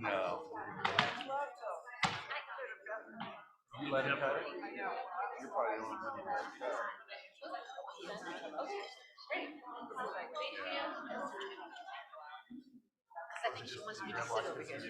No. You let him cut it? You're probably the only one who let him cut it. I think she wants me to sit over here.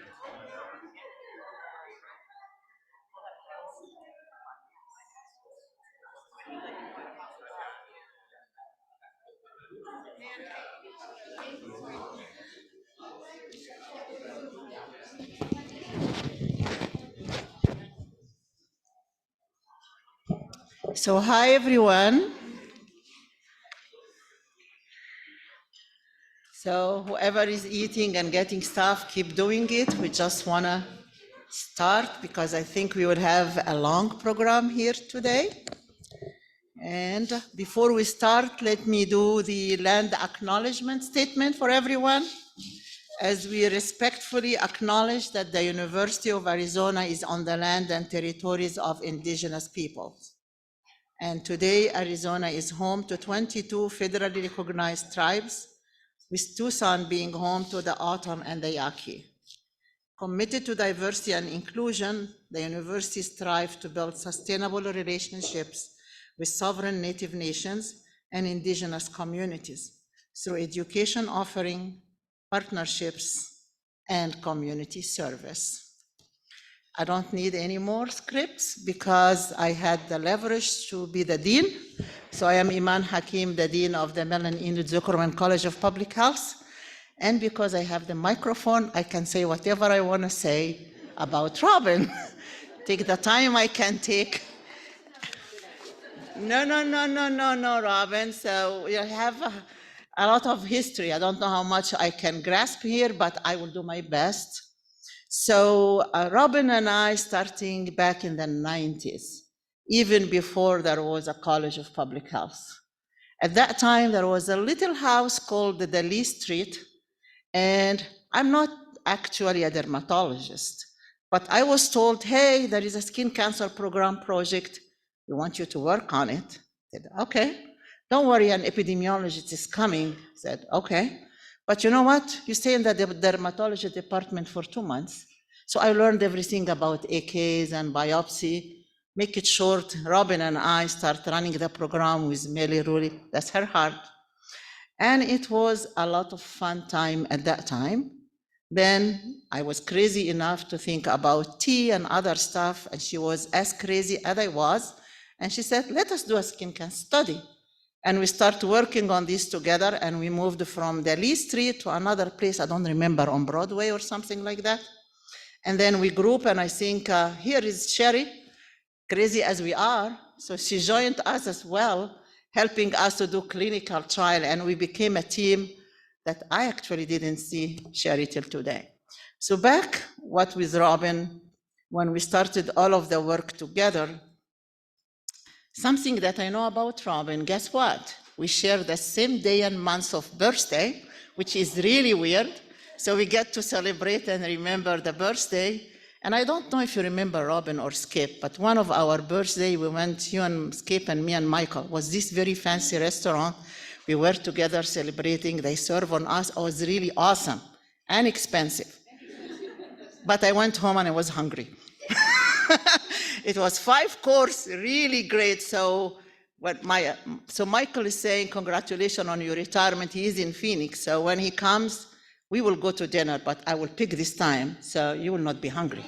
So hi everyone. So whoever is eating and getting stuff, keep doing it. We just want to start because I think we will have a long program here today. And before we start, let me do the land acknowledgement statement for everyone. As we respectfully acknowledge that the University of Arizona is on the land and territories of indigenous peoples. And today, Arizona is home to 22 federally recognized tribes, with Tucson being home to the O'odham and the Yaqui. Committed to diversity and inclusion, the university strives to build sustainable relationships with sovereign Native nations and indigenous communities through education offering, partnerships, and community service. I don't need any more scripts because I had the leverage to be the dean. So I am Iman Hakim, the dean of the Mel and Enid Zuckerman College of Public Health. And because I have the microphone, I can say whatever I want to say about Robin. Take the time I can take. No, Robin. So you have a lot of history. I don't know how much I can grasp here, but I will do my best. So Robin and I, starting back in the 90s, even before there was a College of Public Health. At that time, there was a little house called the Lee Street, and I'm not actually a dermatologist, but I was told, hey, there is a skin cancer program project. We want you to work on it. I said, okay, don't worry, an epidemiologist is coming. I said, okay. But you know what? You stay in the dermatology department for 2 months. So I learned everything about AKs and biopsy. Make it short, Robin and I start running the program with Melly Ruli, that's her heart. And it was a lot of fun time at that time. Then I was crazy enough to think about tea and other stuff, and she was as crazy as I was. And she said, let us do a skin cancer study. And we started working on this together, and we moved from the Lee Street to another place, I don't remember, on Broadway or something like that. And then we grew up, and I think here is Sherry, crazy as we are. So she joined us as well, helping us to do clinical trial, and we became a team that I actually didn't see Sherry till today. So back what with Robin, when we started all of the work together, something that I know about Robin, guess what? We share the same day and month of birthday, which is really weird. So we get to celebrate and remember the birthday. And I don't know if you remember Robin or Skip, but one of our birthday, we went, you and Skip and me and Michael, was this very fancy restaurant. We were together celebrating. They served on us. It was really awesome and expensive. But I went home and I was hungry. It was 5 course, really great. So Michael is saying, congratulations on your retirement. He is in Phoenix. So when he comes, we will go to dinner, but I will pick this time, so you will not be hungry.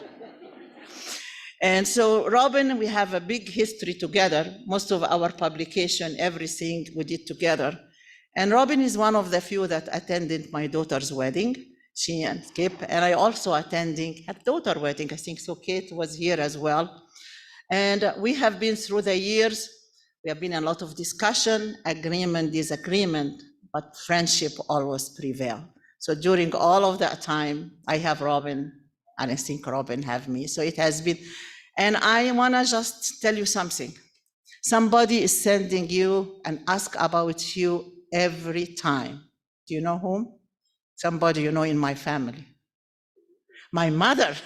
And so Robin, we have a big history together. Most of our publication, everything we did together. And Robin is one of the few that attended my daughter's wedding, she and Skip, and I also attending her daughter's wedding. I think so Kate was here as well. And we have been through the years, we have been in a lot of discussion, agreement, disagreement, but friendship always prevail. So during all of that time, I have Robin, and I think Robin have me. So it has been, and I wanna just tell you something. Somebody is sending you and ask about you every time. Do you know whom? Somebody you know in my family. My mother.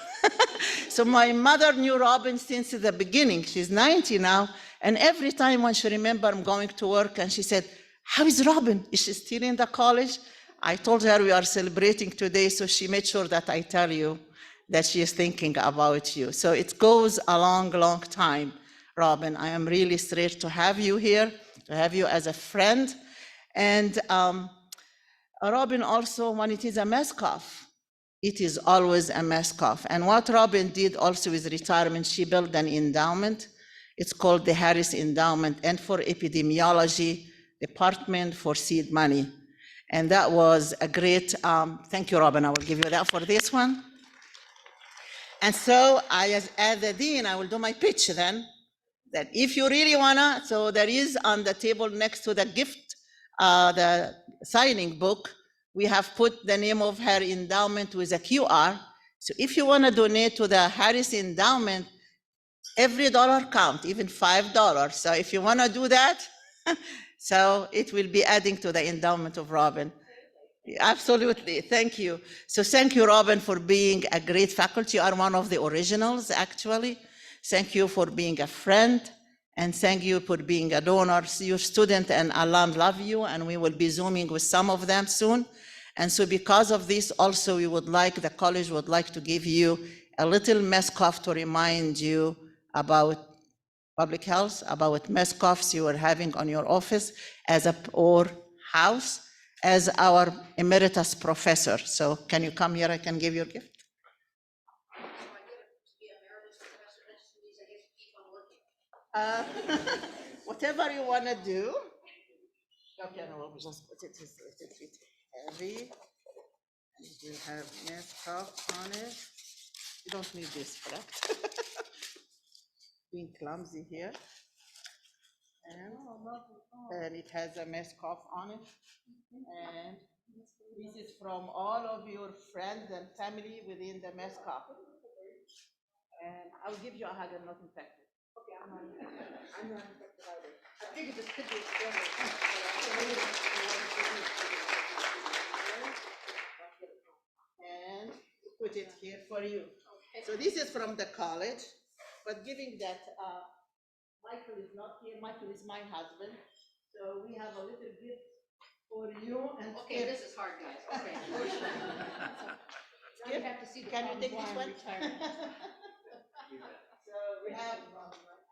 So my mother knew Robin since the beginning. She's 90 now, And every time when she remember I'm going to work and she said, how is Robin? Is she still in the college? I told her we are celebrating today, so she made sure that I tell you that she is thinking about you. So it goes a long, long time, Robin. I am really thrilled to have you here, to have you as a friend. And Robin also, when it is a MESCOF, it is always a MESCOF. And what Robin did also with retirement, she built an endowment. It's called the Harris Endowment, and for epidemiology, Department for Seed Money. And that was a great, thank you, Robin, I will give you that for this one. And so as the dean, I will do my pitch then, that if you really wanna, so there is on the table next to the gift, the signing book, we have put the name of her endowment with a QR. So if you wanna donate to the Harris Endowment, every dollar count, even $5. So if you wanna do that, so it will be adding to the endowment of Robin. Absolutely, thank you. So thank you, Robin, for being a great faculty. You are one of the originals, actually. Thank you for being a friend, and thank you for being a donor. Your student and alum love you, and we will be Zooming with some of them soon. And so because of this, also we would like, the college would like to give you a little MESCOF to remind you about public health, about MESCOFs you are having on your office as a, or house, as our emeritus professor. So can you come here? I can give you a gift. Whatever you want to do. Okay, no, we'll just put it a little bit heavy. And it will have MESCOF on it. You don't need this, correct? Being clumsy here. And it has a MESCOF on it. And this is from all of your friends and family within the MESCOF. And I'll give you a hug, I'm not infected. Okay, I'm not infected either. I think this could be and put it here for you. So this is from the college, but giving that, Michael is not here, Michael is my husband. So we have a little gift for you and okay, this is hard, guys. Okay. Now you have to see the Can you take this one? So we have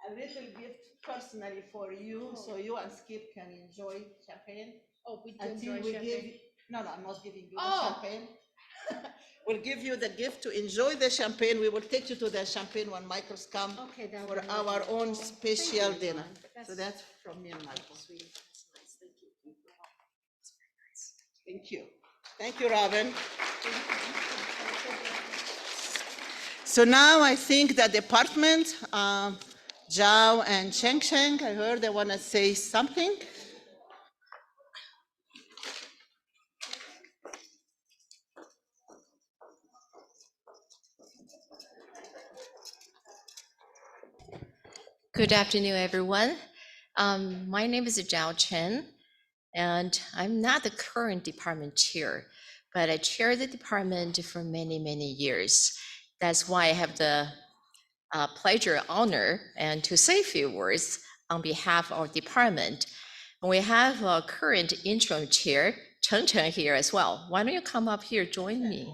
a little gift personally for you, so you and Skip can enjoy champagne. Oh, we do Until enjoy we champagne. give, no, I'm not giving you the Oh. champagne. We'll give you the gift to enjoy the champagne. We will take you to the champagne when Michael's come Okay, that for would be our wonderful. own special Thank you, dinner. Yvonne. So that's from me and Michael. Sweet. That's nice. Thank you. That's very nice. Thank you. Thank you, Robin. So now I think the department, Zhao and Cheng Cheng, I heard they want to say something. Good afternoon, everyone. My name is Zhao Chen, and I'm not the current department chair, but I chair the department for many, many years. That's why I have the pleasure, honor, and to say a few words on behalf of our department. We have a current interim chair, Chen Chen, here as well. Why don't you come up here, join me?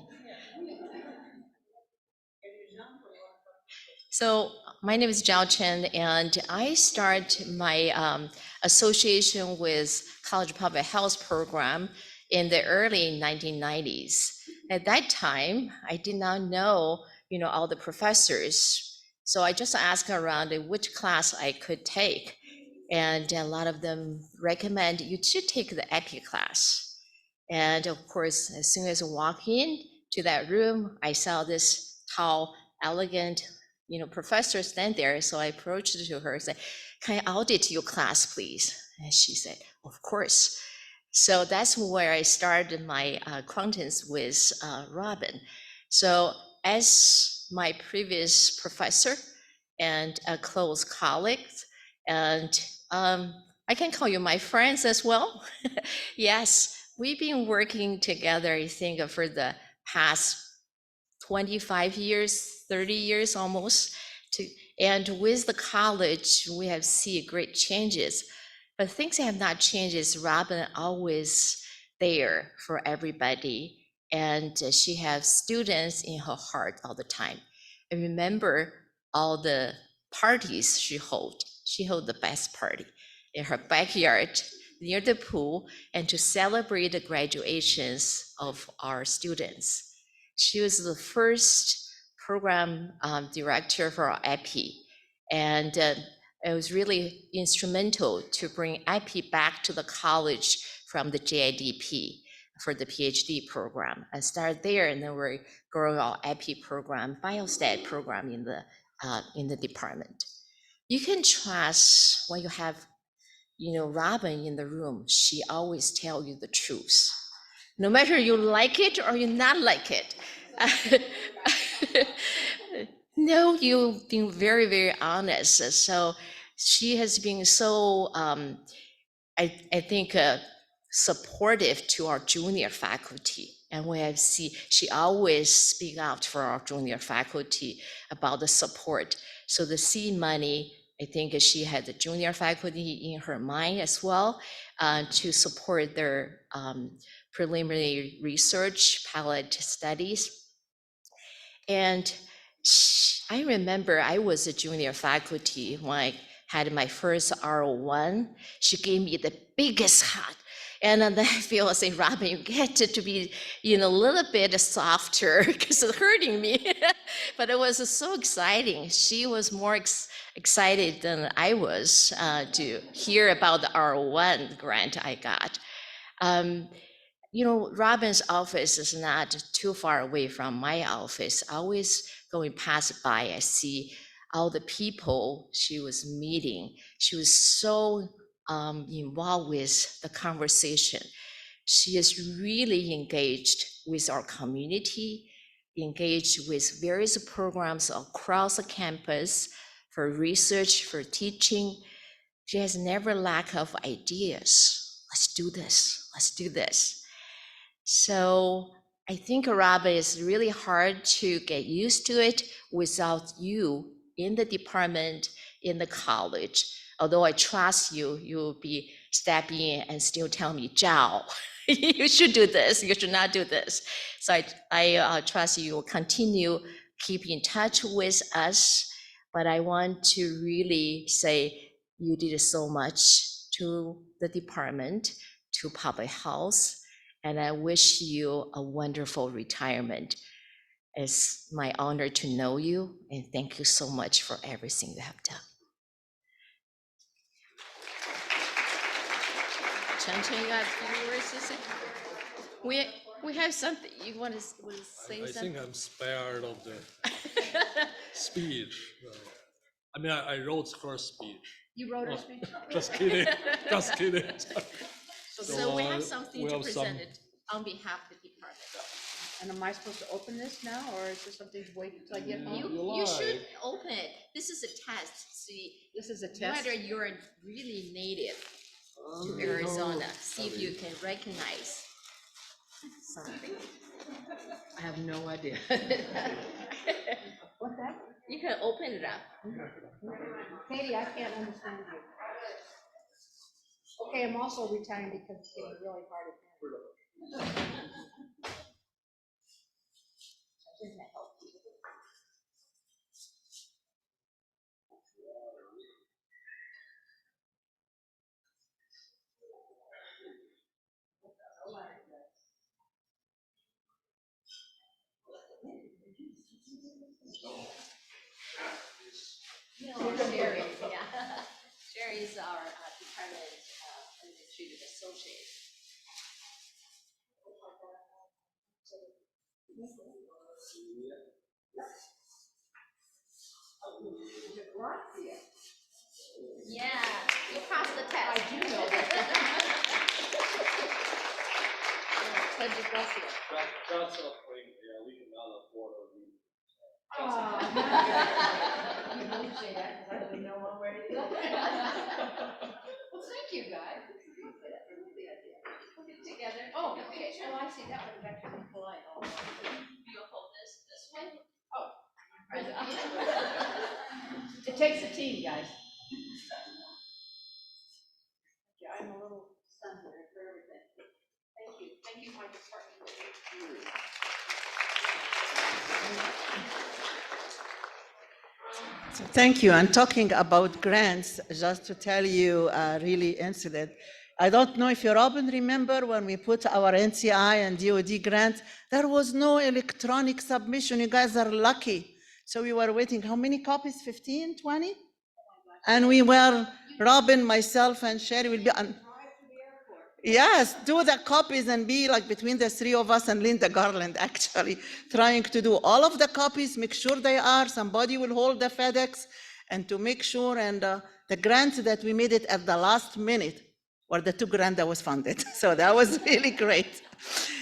So my name is Zhao Chen, and I start my association with College Public Health program in the early 1990s. At that time, I did not know, all the professors. So I just asked around which class I could take. And a lot of them recommend you should take the EPI class. And of course, as soon as I walk in to that room, I saw this tall, elegant, professor stand there. So I approached to her and said, can I audit your class, please? And she said, of course. So that's where I started my acquaintance with Robin. So as my previous professor and a close colleague, and I can call you my friends as well. Yes, we've been working together, I think, for the past 25 years, 30 years almost, And with the college, we have seen great changes, but things have not changed. Is Robin always there for everybody, and she has students in her heart all the time. I remember all the parties she hold. She held the best party in her backyard near the pool, and to celebrate the graduations of our students. She was the first program director for our EPI, and it was really instrumental to bring EPI back to the college from the JIDP for the PhD program. I started there, and then we're growing our EPI program, biostat program in the department. You can trust when you have, Robin in the room. She always tell you the truth, no matter you like it or you not like it. No, you've been very, very honest. So she has been so, I think, supportive to our junior faculty. And we have seen, she always speak out for our junior faculty about the support. So the seed money, I think she had the junior faculty in her mind as well, to support their preliminary research, pilot studies. And I remember I was a junior faculty when I had my first R01. She gave me the biggest hug. And then I feel I say, Robin, you get to be, a little bit softer because it's hurting me. But it was so exciting. She was more excited than I was to hear about the R01 grant I got. Robin's office is not too far away from my office. Always going past by, I see all the people she was meeting. She was so involved with the conversation. She is really engaged with our community, engaged with various programs across the campus for research, for teaching. She has never lack of ideas. Let's do this, let's do this. So I think, Robin, it's really hard to get used to it without you in the department, in the college. Although I trust you, you'll be stepping in and still tell me, Zhao, you should do this, you should not do this. So I trust you will continue keep in touch with us. But I want to really say you did so much to the department, to public health, and I wish you a wonderful retirement. It's my honor to know you, and thank you so much for everything you have done. Chen Chen, you have a few words to say? We have something, you want to say I something? think I'm spared of the speech. I wrote her speech. You wrote Oh, a speech? Just kidding, just kidding. So we have something we to have present it on behalf of the department. And am I supposed to open this now, or is this something to wait until I get home? You should open it. This is a test. See, This is a test? whether you're really native to Arizona, see if you can recognize something. I have no idea. What's that? You can open it up. Katie, I can't understand you. Okay, I'm also retiring because it's getting really hard at night. Sherry, yeah. Sherry is our department administrative associate. Yeah, you passed the test. I do know that. God bless you. That's a thing, yeah, we cannot afford a room. You don't say that, because I don't know where to go. Well, thank you, guys. Put it together. Oh, okay, oh, I see, that would actually be polite. Oh. You hold this way. Oh. Right. It takes a team, guys. Yeah, I'm a little stunned there for everything. Thank you. Thank you, my department. So thank you. And talking about grants, just to tell you a really incident. I don't know if you, Robin, remember when we put our NCI and DoD grant, there was no electronic submission. You guys are lucky. So we were waiting, how many copies? 15, 20? And we were, Robin, myself, and Sherry will be, yes, do the copies and be like between the three of us and Linda Garland, actually, trying to do all of the copies, make sure they are, somebody will hold the FedEx, and to make sure, and the grants that we made it at the last minute were the 2 grants that was funded. So that was really great.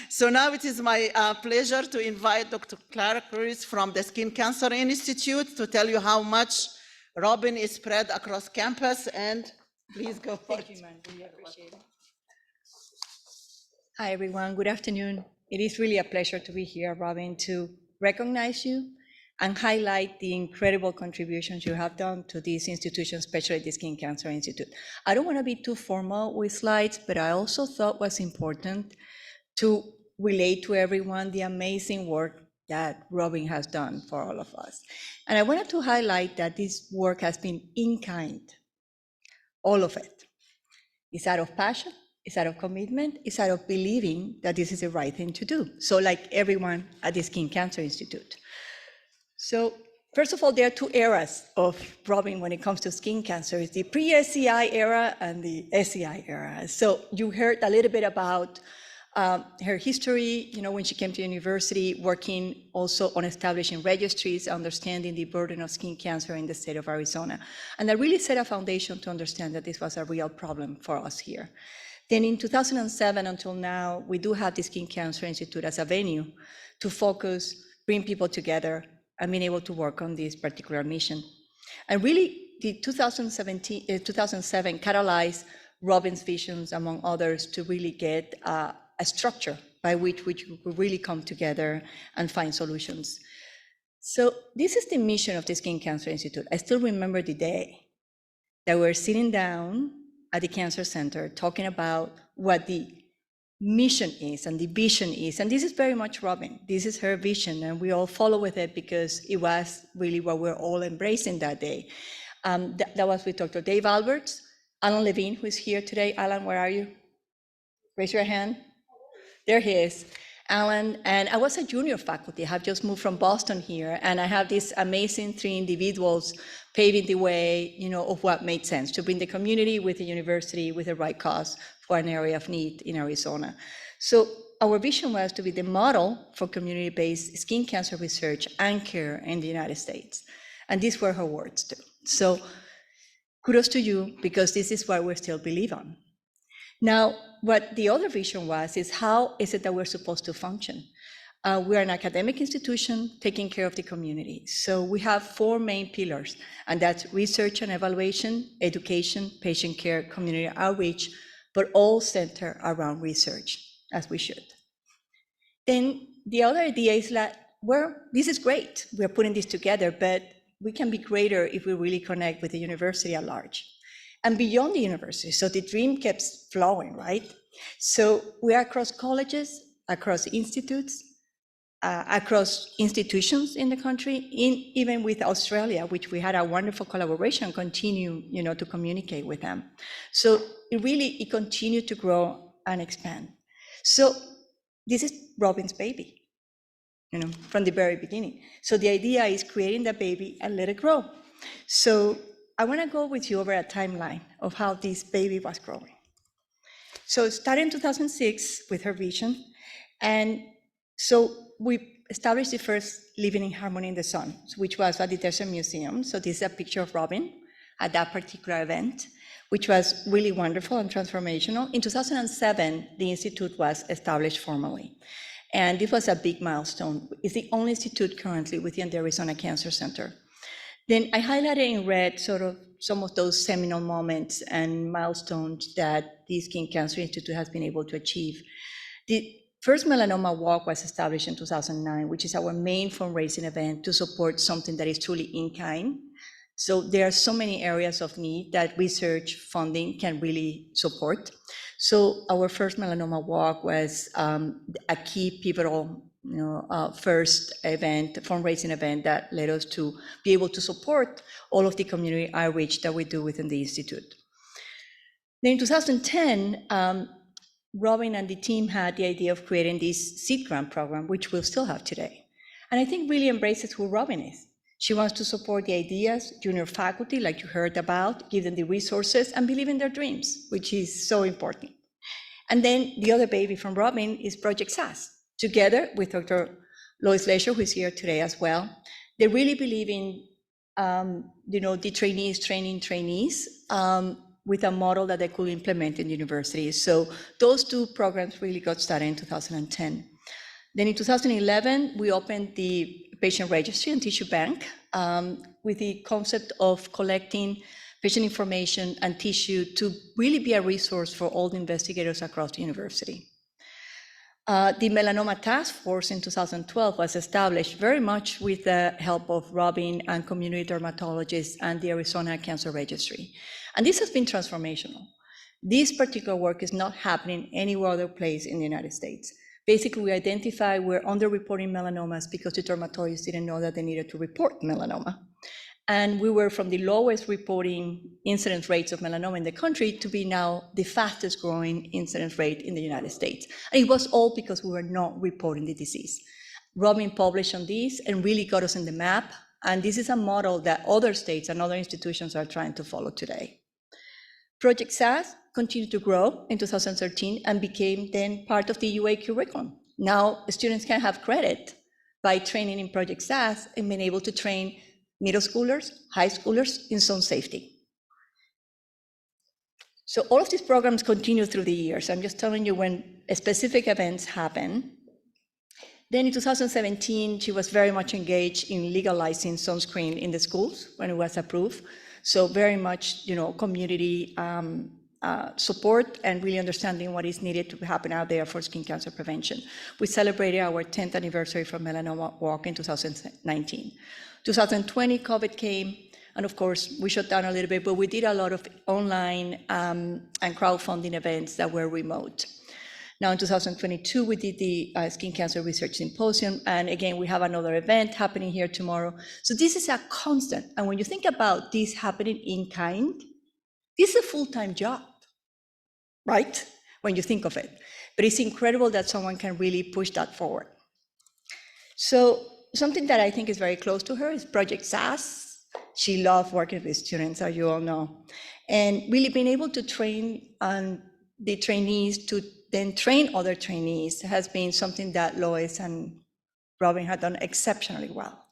So now it is my pleasure to invite Dr. Clara Cruz from the Skin Cancer Institute to tell you how much Robin is spread across campus, and please go for it. Thank you, man. Really appreciate it. Hi, everyone. Good afternoon. It is really a pleasure to be here, Robin, to recognize you and highlight the incredible contributions you have done to this institution, especially the Skin Cancer Institute. I don't want to be too formal with slides, but I also thought was important to relate to everyone the amazing work that Robin has done for all of us. And I wanted to highlight that this work has been in kind, all of it. It's out of passion, it's out of commitment, it's out of believing that this is the right thing to do. So like everyone at the Skin Cancer Institute. So first of all, there are 2 eras of Robin when it comes to skin cancer. It's the pre-SCI era and the SCI era. So you heard a little bit about her history, when she came to university, working also on establishing registries, understanding the burden of skin cancer in the state of Arizona. And that really set a foundation to understand that this was a real problem for us here. Then in 2007 until now, we do have the Skin Cancer Institute as a venue to focus, bring people together, and being able to work on this particular mission. And really, the 2007 catalyzed Robin's visions, among others, to really get a structure by which we could really come together and find solutions. So this is the mission of the Skin Cancer Institute. I still remember the day that we're sitting down at the Cancer Center talking about what the mission is and the vision is. And this is very much Robin. This is her vision, and we all follow with it because it was really what we're all embracing that day. That was with Dr. Dave Alberts, Alan Levine, who is here today. Alan, where are you? Raise your hand. There he is, Alan. And I was a junior faculty. I have just moved from Boston here, and I have these amazing 3 individuals paving the way, of what made sense to bring the community with the university with the right cause for an area of need in Arizona. So our vision was to be the model for community-based skin cancer research and care in the United States. And these were her words too. So kudos to you, because this is what we still believe on. Now, what the other vision was is how is it that we're supposed to function? We're an academic institution taking care of the community. So we have 4 main pillars, and that's research and evaluation, education, patient care, community outreach, but all center around research, as we should. Then the other idea is that, this is great, we're putting this together, but we can be greater if we really connect with the university at large. And beyond the university, so the dream keeps flowing, right? So we are across colleges, across institutes, across institutions in the country, even with Australia, which we had a wonderful collaboration, continue, to communicate with them. So it continued to grow and expand. So this is Robin's baby, from the very beginning. So the idea is creating the baby and let it grow. So I want to go with you over a timeline of how this baby was growing. So it started in 2006 with her vision. And so we established the first Living in Harmony in the Sun, which was at the Desert Museum. So this is a picture of Robin at that particular event, which was really wonderful and transformational. In 2007, the Institute was established formally. And this was a big milestone. It's the only institute currently within the Arizona Cancer Center. Then I highlighted in red sort of some of those seminal moments and milestones that the Skin Cancer Institute has been able to achieve. The first melanoma walk was established in 2009, which is our main fundraising event to support something that is truly in kind. So there are so many areas of need that research funding can really support. So our first melanoma walk was a key pivotal first event, fundraising event that led us to be able to support all of the community outreach that we do within the Institute. Then in 2010, Robin and the team had the idea of creating this seed grant program, which we'll still have today. And I think really embraces who Robin is. She wants to support the ideas, junior faculty, like you heard about, give them the resources and believe in their dreams, which is so important. And then the other baby from Robin is Project SAS, together with Dr. Lois Lesher, who is here today as well. They really believe in the trainees training trainees with a model that they could implement in universities. So those two programs really got started in 2010. Then in 2011, we opened the patient registry and tissue bank with the concept of collecting patient information and tissue to really be a resource for all the investigators across the university. The melanoma task force in 2012 was established very much with the help of Robin and community dermatologists and the Arizona Cancer Registry. And this has been transformational. This particular work is not happening anywhere other place in the United States. Basically, we identified we're underreporting melanomas because the dermatologists didn't know that they needed to report melanoma. And we were from the lowest reporting incidence rates of melanoma in the country to be now the fastest growing incidence rate in the United States. And it was all because we were not reporting the disease. Robin published on this and really got us in the map. And this is a model that other states and other institutions are trying to follow today. Project SAS continued to grow in 2013 and became then part of the UA curriculum. Now students can have credit by training in Project SAS and being able to train middle schoolers, high schoolers in zone safety. So all of these programs continue through the years. I'm just telling you when specific events happen. Then in 2017, she was very much engaged in legalizing sunscreen in the schools when it was approved. So very much, community support and really understanding what is needed to happen out there for skin cancer prevention. We celebrated our 10th anniversary for Melanoma Walk in 2019. 2020, COVID came, and of course, we shut down a little bit, but we did a lot of online and crowdfunding events that were remote. Now in 2022, we did the Skin Cancer Research Symposium, and again, we have another event happening here tomorrow. So this is a constant, and when you think about this happening in kind, this is a full-time job, right? When you think of it. But it's incredible that someone can really push that forward. So something that I think is very close to her is Project SAS. She loved working with students, as you all know. And really being able to train the trainees to then train other trainees has been something that Lois and Robin have done exceptionally well.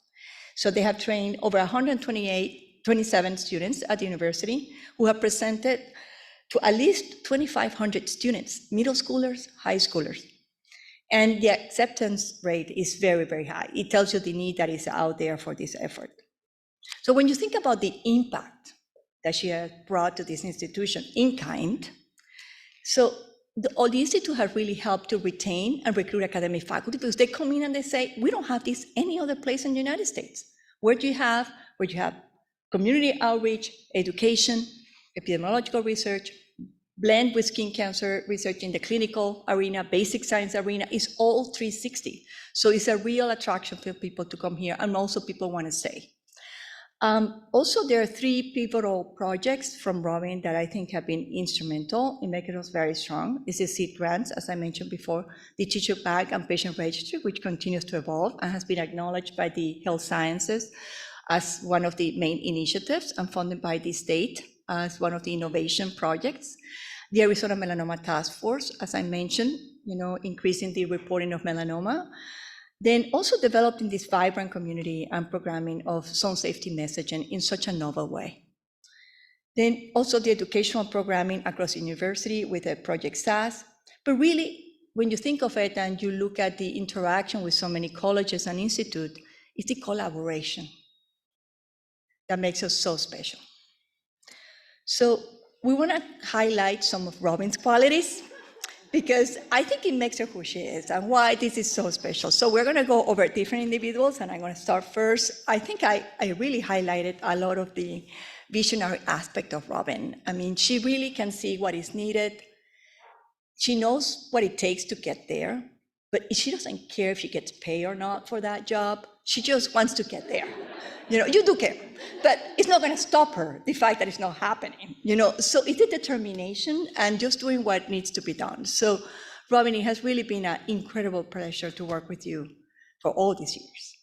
So they have trained over 127 students at the university who have presented to at least 2,500 students, middle schoolers, high schoolers. And the acceptance rate is very, very high. It tells you the need that is out there for this effort. So when you think about the impact that she has brought to this institution in kind, so the institute has really helped to retain and recruit academic faculty because they come in and they say, we don't have this any other place in the United States. Where you have community outreach, education, epidemiological research, blend with skin cancer research in the clinical arena, basic science arena, is all 360. So it's a real attraction for people to come here, and also people want to stay. Also, there are 3 pivotal projects from Robin that I think have been instrumental in making us very strong. This is seed grants, as I mentioned before, the tissue bank and patient registry, which continues to evolve and has been acknowledged by the health sciences as one of the main initiatives and funded by the state as one of the innovation projects. The Arizona Melanoma Task Force, as I mentioned, increasing the reporting of melanoma. Then also developing this vibrant community and programming of zone safety messaging in such a novel way. Then also the educational programming across the university with a Project SAS. But really, when you think of it and you look at the interaction with so many colleges and institutes, it's the collaboration that makes us so special. So we want to highlight some of Robin's qualities. because I think it makes her who she is and why this is so special. So we're going to go over different individuals, and I'm going to start first. I think I really highlighted a lot of the visionary aspect of Robin. I mean, she really can see what is needed. She knows what it takes to get there, but she doesn't care if she gets paid or not for that job. She just wants to get there. You know, you do care, but it's not going to stop her, the fact that it's not happening. You know, so it's a determination and just doing what needs to be done. So, Robin, it has really been an incredible pleasure to work with you for all these years.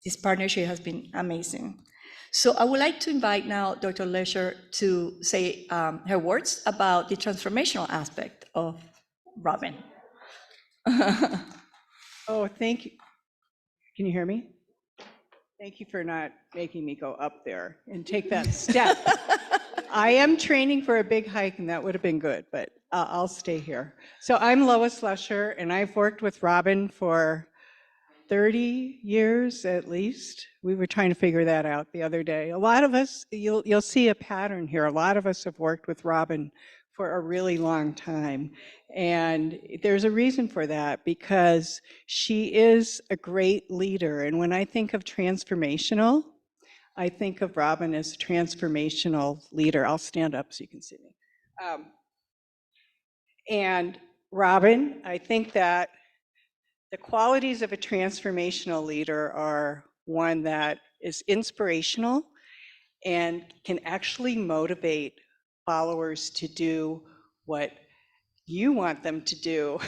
This partnership has been amazing. So I would like to invite now Dr. Lesher to say her words about the transformational aspect of Robin. Oh, thank you. Can you hear me? Thank you for not making me go up there and take that step. I am training for a big hike, and that would have been good, but I'll stay here. So I'm Lois Lesher, and I've worked with Robin for 30 years at least. We were trying to figure that out the other day. A lot of us, you'll see a pattern here. A lot of us have worked with Robin for a really long time. And there's a reason for that, because she is a great leader. And when I think of transformational, I think of Robin as a transformational leader. I'll stand up so you can see me. And Robin, I think that the qualities of a transformational leader are one that is inspirational and can actually motivate followers to do what you want them to do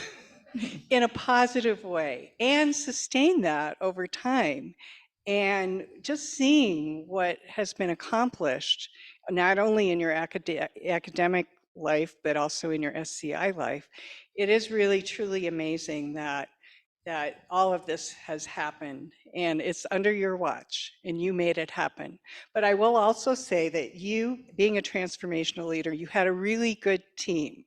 in a positive way and sustain that over time. And just seeing what has been accomplished, not only in your academic life, but also in your SCI life, it is really truly amazing that all of this has happened, and it's under your watch, and you made it happen. But I will also say that you, being a transformational leader, you had a really good team.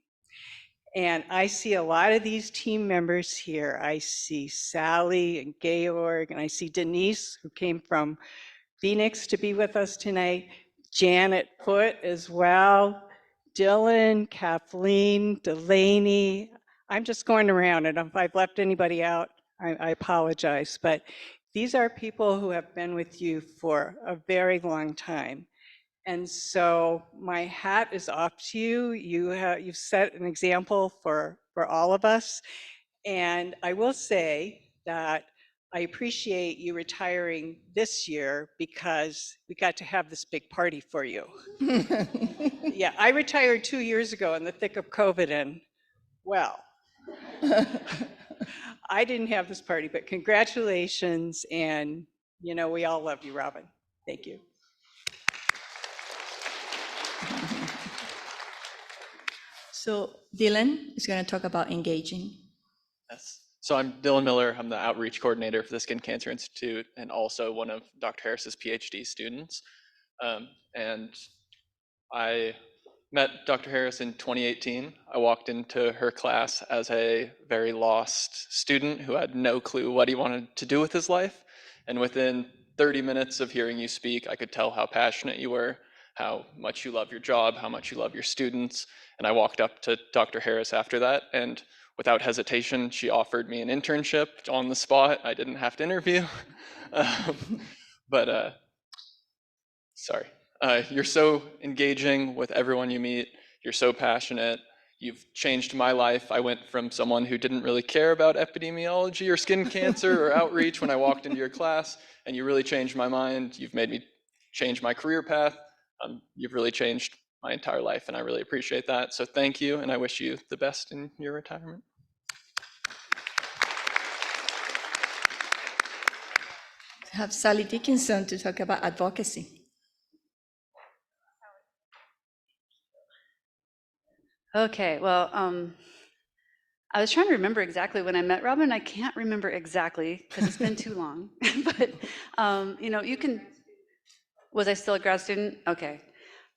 And I see a lot of these team members here. I see Sally and Georg, and I see Denise, who came from Phoenix to be with us tonight, Janet Foote as well, Dylan, Kathleen, Delaney. I'm just going around, and if I've left anybody out, I apologize. But these are people who have been with you for a very long time. And so my hat is off to you. You've set an example for all of us. And I will say that I appreciate you retiring this year because we got to have this big party for you. Yeah, I retired 2 years ago in the thick of COVID, and well, I didn't have this party, but congratulations. And, you know, we all love you, Robin. Thank you. So Dylan is going to talk about engaging. Yes. So I'm Dylan Miller. I'm the outreach coordinator for the Skin Cancer Institute and also one of Dr. Harris's PhD students. And I met Dr. Harris in 2018. I walked into her class as a very lost student who had no clue what he wanted to do with his life. And within 30 minutes of hearing you speak, I could tell how passionate you were, how much you love your job, how much you love your students. And I walked up to Dr. Harris after that, and without hesitation, she offered me an internship on the spot. I didn't have to interview. Sorry. You're so engaging with everyone you meet. You're so passionate. You've changed my life. I went from someone who didn't really care about epidemiology or skin cancer or outreach when I walked into your class, and you really changed my mind. You've made me change my career path. You've really changed my entire life, and I really appreciate that. So thank you, and I wish you the best in your retirement. Have Sally Dickinson to talk about advocacy. Okay, well, I was trying to remember exactly when I met Robin. I can't remember exactly because it's been too long. But you know, you can. Was I still a grad student? Okay.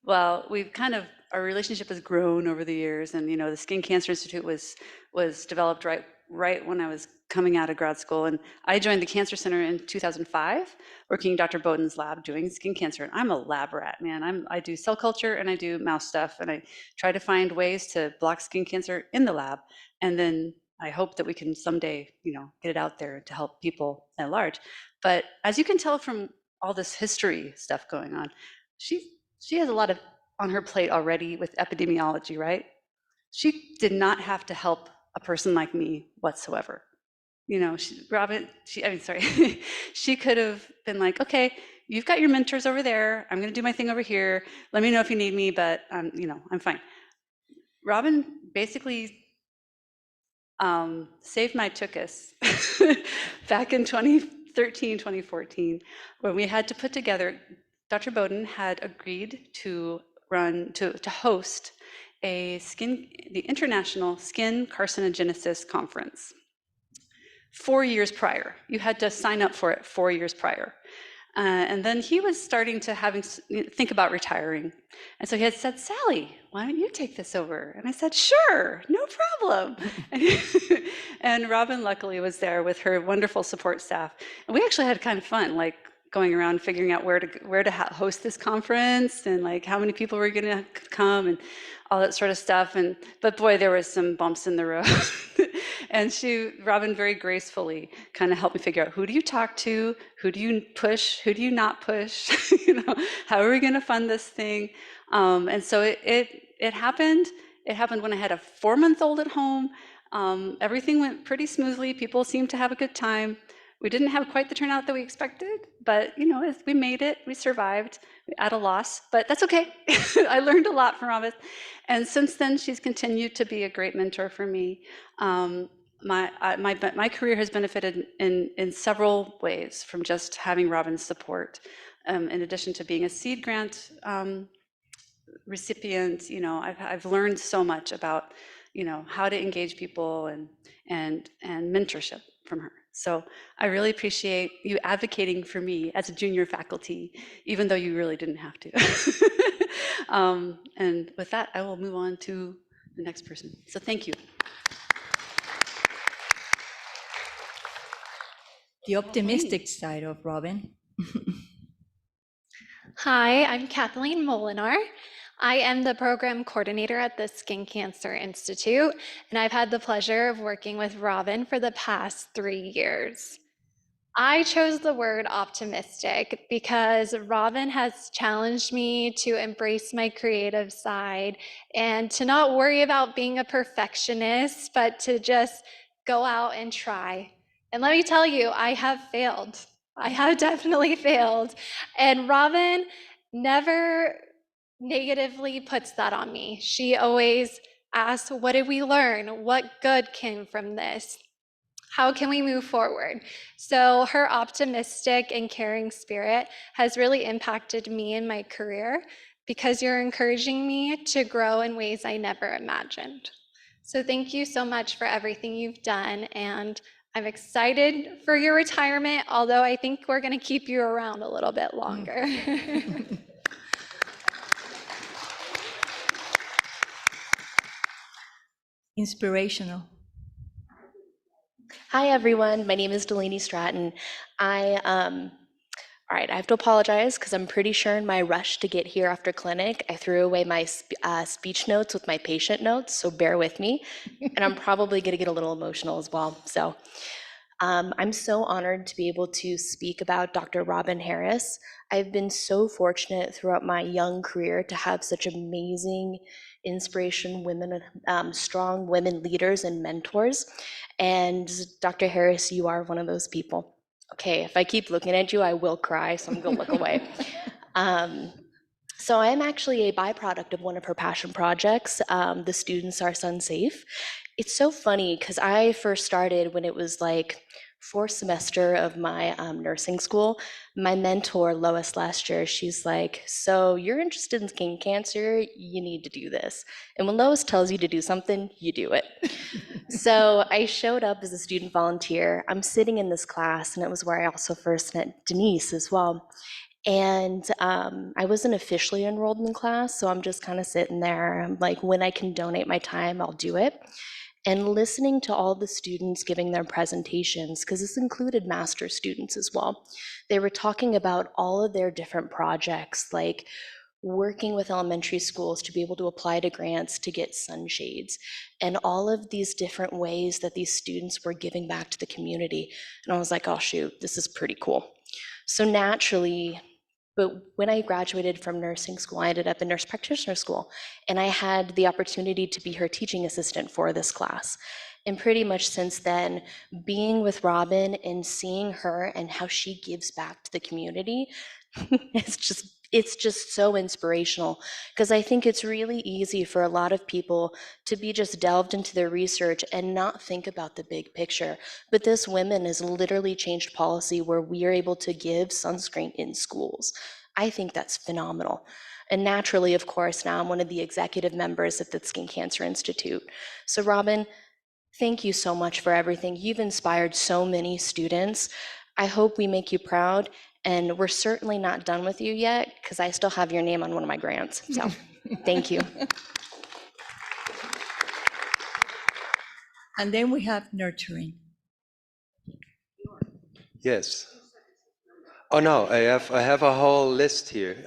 Well, we've kind of, our relationship has grown over the years, and you know, the Skin Cancer Institute was developed right right when I was coming out of grad school. And I joined the Cancer Center in 2005, working in Dr. Bowden's lab doing skin cancer. And I'm a lab rat, man. I do cell culture and I do mouse stuff. And I try to find ways to block skin cancer in the lab. And then I hope that we can someday, get it out there to help people at large. But as you can tell from all this history stuff going on, she has a lot on her plate already with epidemiology, right? She did not have to help a person like me whatsoever. She could have been like, okay, you've got your mentors over there. I'm going to do my thing over here. Let me know if you need me, but I'm fine. Robin basically saved my tuchus back in 2013, 2014, when we had to put together, Dr. Bowden had agreed to host the International Skin Carcinogenesis Conference 4 years prior. You had to sign up for it 4 years prior. And then he was starting to think about retiring. And so he had said, Sally, why don't you take this over? And I said, sure, no problem. And Robin luckily was there with her wonderful support staff. And we actually had kind of fun, like going around figuring out where to host this conference and like how many people were going to come and all that sort of stuff. But boy, there was some bumps in the road. And Robin very gracefully kind of helped me figure out, who do you talk to? Who do you push? Who do you not push? How are we going to fund this thing? And so it happened. It happened when I had a 4-month-old at home. Everything went pretty smoothly. People seemed to have a good time. We didn't have quite the turnout that we expected, but we made it. We survived at a loss, but that's okay. I learned a lot from Robin, and since then she's continued to be a great mentor for me. My career has benefited in several ways from just having Robin's support. In addition to being a seed grant recipient, I've learned so much about how to engage people and mentorship from her. So I really appreciate you advocating for me as a junior faculty, even though you really didn't have to. And with that, I will move on to the next person. So thank you. The optimistic side of Robin. Hi, I'm Kathleen Molinar. I am the program coordinator at the Skin Cancer Institute, and I've had the pleasure of working with Robin for the past 3 years. I chose the word optimistic because Robin has challenged me to embrace my creative side and to not worry about being a perfectionist, but to just go out and try. And let me tell you, I have failed. I have definitely failed. And Robin never negatively puts that on me. She always asks, what did we learn? What good came from this? How can we move forward? So her optimistic and caring spirit has really impacted me in my career because you're encouraging me to grow in ways I never imagined. So thank you so much for everything you've done, and I'm excited for your retirement, although I think we're going to keep you around a little bit longer. Inspirational. Hi, everyone. My name is Delaney Stratton. All right, I have to apologize because I'm pretty sure in my rush to get here after clinic, I threw away my speech notes with my patient notes, so bear with me. And I'm probably going to get a little emotional as well. So I'm so honored to be able to speak about Dr. Robin Harris. I've been so fortunate throughout my young career to have such amazing inspiration women, strong women leaders and mentors. And Dr. Harris, you are one of those people. Okay, if I keep looking at you, I will cry, so I'm gonna look away. So I'm actually a byproduct of one of her passion projects. The students are Sun Safe. It's so funny because I first started when it was like fourth semester of my nursing school. My mentor, Lois, last year, she's like, so you're interested in skin cancer, you need to do this. And when Lois tells you to do something, you do it. So I showed up as a student volunteer. I'm sitting in this class, and it was where I also first met Denise as well. And I wasn't officially enrolled in class, so I'm just kind of sitting there. I'm like, when I can donate my time, I'll do it. and listening to all the students giving their presentations, because this included master students as well. They were talking about all of their different projects, like working with elementary schools to be able to apply to grants to get sunshades, and all of these different ways that these students were giving back to the community. And I was like, oh shoot, this is pretty cool. So naturally, but when I graduated from nursing school, I ended up in nurse practitioner school, and I had the opportunity to be her teaching assistant for this class. And pretty much since then, being with Robin and seeing her and how she gives back to the community, it's just so inspirational, because I think it's really easy for a lot of people to be just delved into their research and not think about the big picture. But this woman has literally changed policy where we are able to give sunscreen in schools. I think that's phenomenal. And naturally, of course, now I'm one of the executive members of the Skin Cancer Institute. So Robin, thank you so much for everything. You've inspired so many students. I hope we make you proud, and we're certainly not done with you yet, because I still have your name on one of my grants. So thank you. And then we have nurturing. Yes. Oh no, I have a whole list here.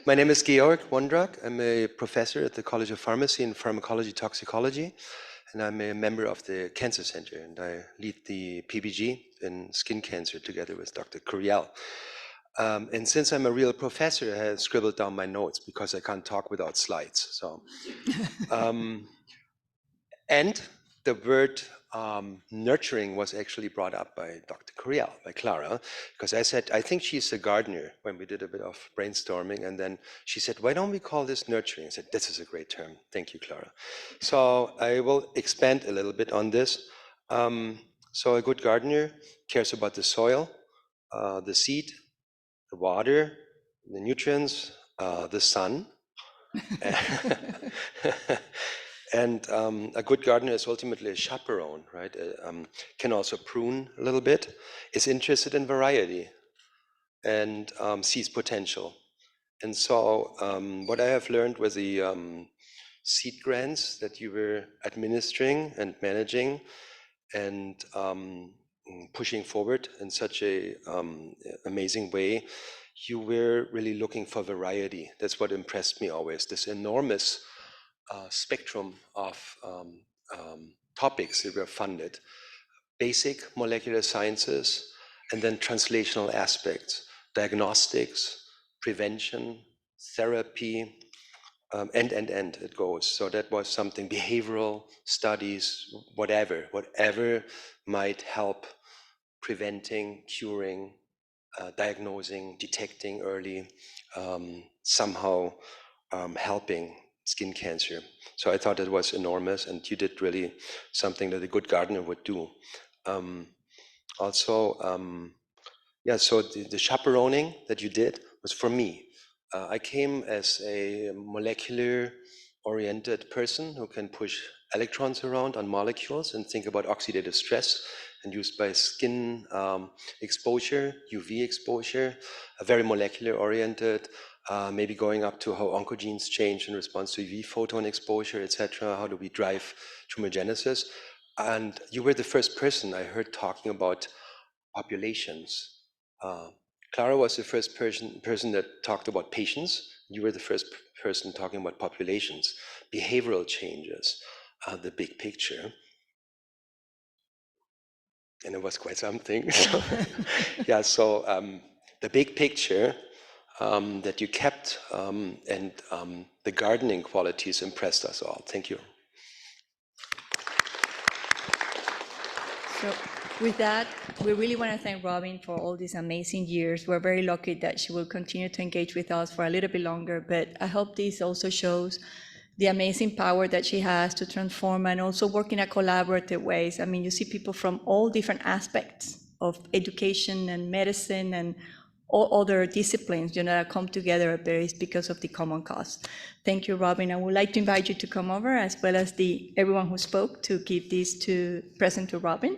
My name is Georg Wondrak. I'm a professor at the College of Pharmacy and Pharmacology Toxicology, and I'm a member of the Cancer Center, and I lead the PBG in skin cancer together with Dr. Curiel. And since I'm a real professor, I have scribbled down my notes because I can't talk without slides. So, and the word nurturing was actually brought up by Dr. Curiel, by Clara, because I said, I think she's a gardener when we did a bit of brainstorming. And then she said, why don't we call this nurturing? I said, this is a great term. Thank you, Clara. So I will expand a little bit on this. So a good gardener cares about the soil, the seed, the water, the nutrients, the sun. And a good gardener is ultimately a chaperone, right? Can also prune a little bit, is interested in variety, and sees potential. And so what I have learned with the seed grants that you were administering and managing and pushing forward in such a amazing way, you were really looking for variety. That's what impressed me always, this enormous spectrum of topics that were funded. Basic molecular sciences, and then translational aspects, diagnostics, prevention, therapy, and it goes. So that was something, behavioral studies, whatever might help preventing, curing, diagnosing, detecting early, somehow helping skin cancer. So I thought it was enormous, and you did really something that a good gardener would do. Yeah, so the chaperoning that you did was for me. I came as a molecular oriented person who can push electrons around on molecules and think about oxidative stress, and used by skin exposure, UV exposure, very molecular oriented, maybe going up to how oncogenes change in response to UV photon exposure, etc. How do we drive tumorigenesis? And you were the first person I heard talking about populations. Clara was the first person that talked about patients. You were the first person talking about populations, behavioral changes, the big picture. And it was quite something. Yeah, so the big picture that you kept and the gardening qualities impressed us all. Thank you. So with that, we really want to thank Robin for all these amazing years. We're very lucky that she will continue to engage with us for a little bit longer, but I hope this also shows the amazing power that she has to transform and also work in a collaborative ways. I mean, you see people from all different aspects of education and medicine and all other disciplines, that come together, but it's because of the common cause. Thank you, Robin. I would like to invite you to come over, as well as everyone who spoke, to give this to present to Robin.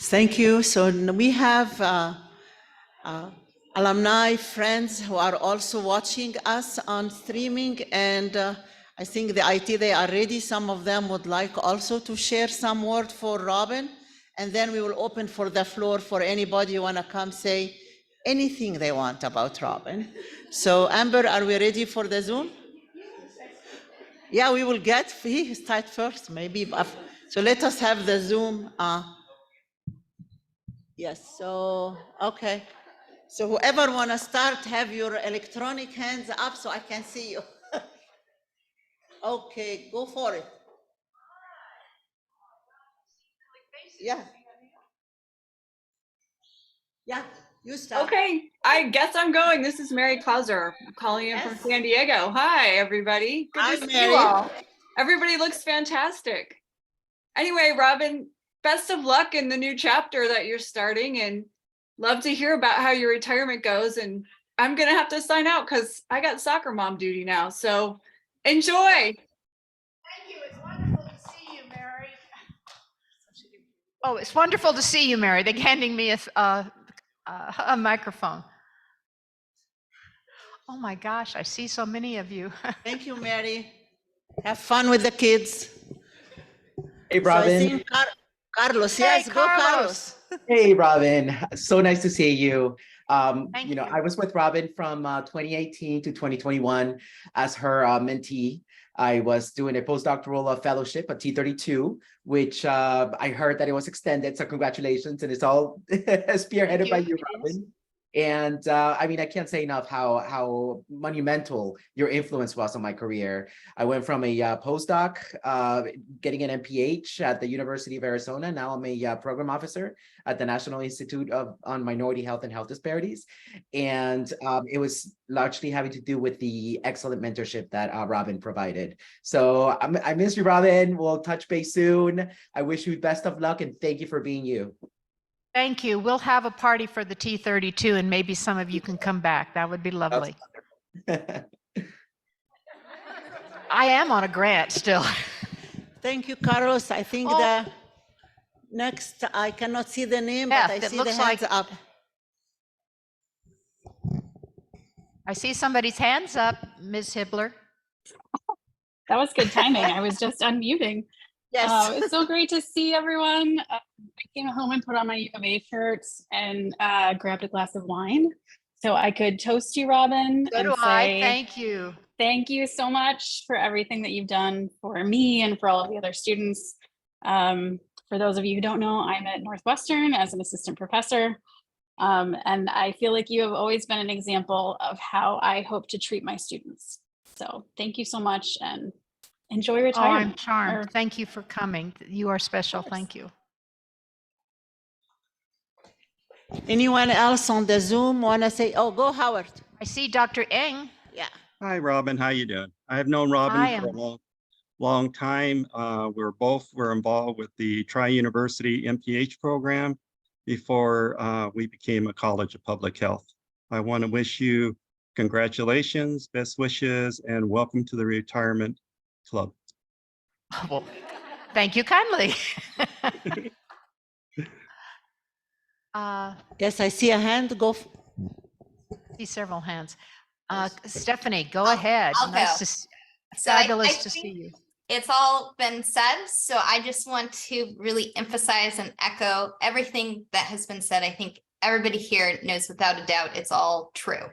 Thank you. So we have alumni friends who are also watching us on streaming, and I think the IT, they are ready. Some of them would like also to share some word for Robin, and then we will open for the floor for anybody who want to come say anything they want about Robin. So Amber, are we ready for the Zoom? Yeah, we will get, he start first, maybe. So let us have the Zoom. Yes, so, okay. So whoever want to start, have your electronic hands up so I can see you. Okay, go for it. Yeah. Yeah, you start. Okay, I guess I'm going. This is Mary Clauser calling in from Yes. San Diego. Hi, everybody. Good Hi, to see Mary. you all. Everybody looks fantastic. Anyway, Robin, best of luck in the new chapter that you're starting, and love to hear about how your retirement goes. And I'm going to have to sign out because I got soccer mom duty now. So enjoy. Thank you. It's wonderful to see you, Mary. Oh, it's wonderful to see you, Mary. They're handing me a microphone. Oh my gosh, I see so many of you. Thank you, Mary. Have fun with the kids. Hey, So I Robin. think Carlos, Hey, yes, go Carlos. Hey, Robin. So nice to see you. Thank you. I was with Robin from 2018 to 2021 as her mentee. I was doing a postdoctoral fellowship at T32, which I heard that it was extended. So congratulations. And it's all spearheaded by you, Robin. And I mean, I can't say enough how monumental your influence was on my career. I went from a postdoc, getting an MPH at the University of Arizona. Now I'm a program officer at the National Institute on Minority Health and Health Disparities. And it was largely having to do with the excellent mentorship that Robin provided. So I miss you, Robin. We'll touch base soon. I wish you best of luck and thank you for being you. Thank you. We'll have a party for the T32 and maybe some of you can come back. That would be lovely. I am on a grant still. Thank you, Carlos. I think the next, I cannot see the name, but I see the hands up. I see somebody's hands up, Ms. Hibbler. That was good timing. I was just unmuting. Yes. It's so great to see everyone. I came home and put on my U of A shirt and grabbed a glass of wine so I could toast you, Robin. So do I. Thank you. Thank you so much for everything that you've done for me and for all of the other students. For those of you who don't know, I'm at Northwestern as an assistant professor. And I feel like you have always been an example of how I hope to treat my students. So thank you so much and enjoy retirement. Oh, I'm charmed. Thank you for coming. You are special. Thank you. Anyone else on the Zoom want to say, oh, go Howard. I see Dr. Eng. Yeah. Hi, Robin. How you doing? I have known Robin I for a am. long time. We're involved with the Tri-University MPH program before we became a College of Public Health. I want to wish you congratulations, best wishes, and welcome to the retirement club. Well, thank you kindly. Yes, I see a hand. Go. See several hands. Stephanie, go ahead. I'll Nice go. to see, So I fabulous to think see you. it's all been said, so I just want to really emphasize and echo everything that has been said. I think everybody here knows without a doubt it's all true.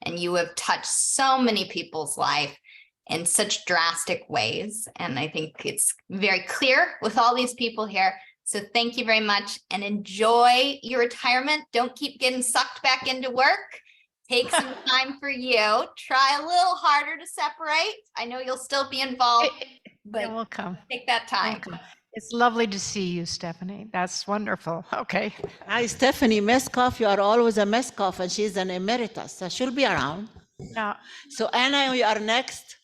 And you have touched so many people's life in such drastic ways. And I think it's very clear with all these people here. So thank you very much and enjoy your retirement. Don't keep getting sucked back into work. Take some time for you. Try a little harder to separate. I know you'll still be involved, but It will come. take that time. It's lovely to see you, Stephanie. That's wonderful. Okay. Hi, Stephanie Meskoff. You are always a Meskoff, and she's an emeritus, so she'll be around. Now, So Anna, you are next.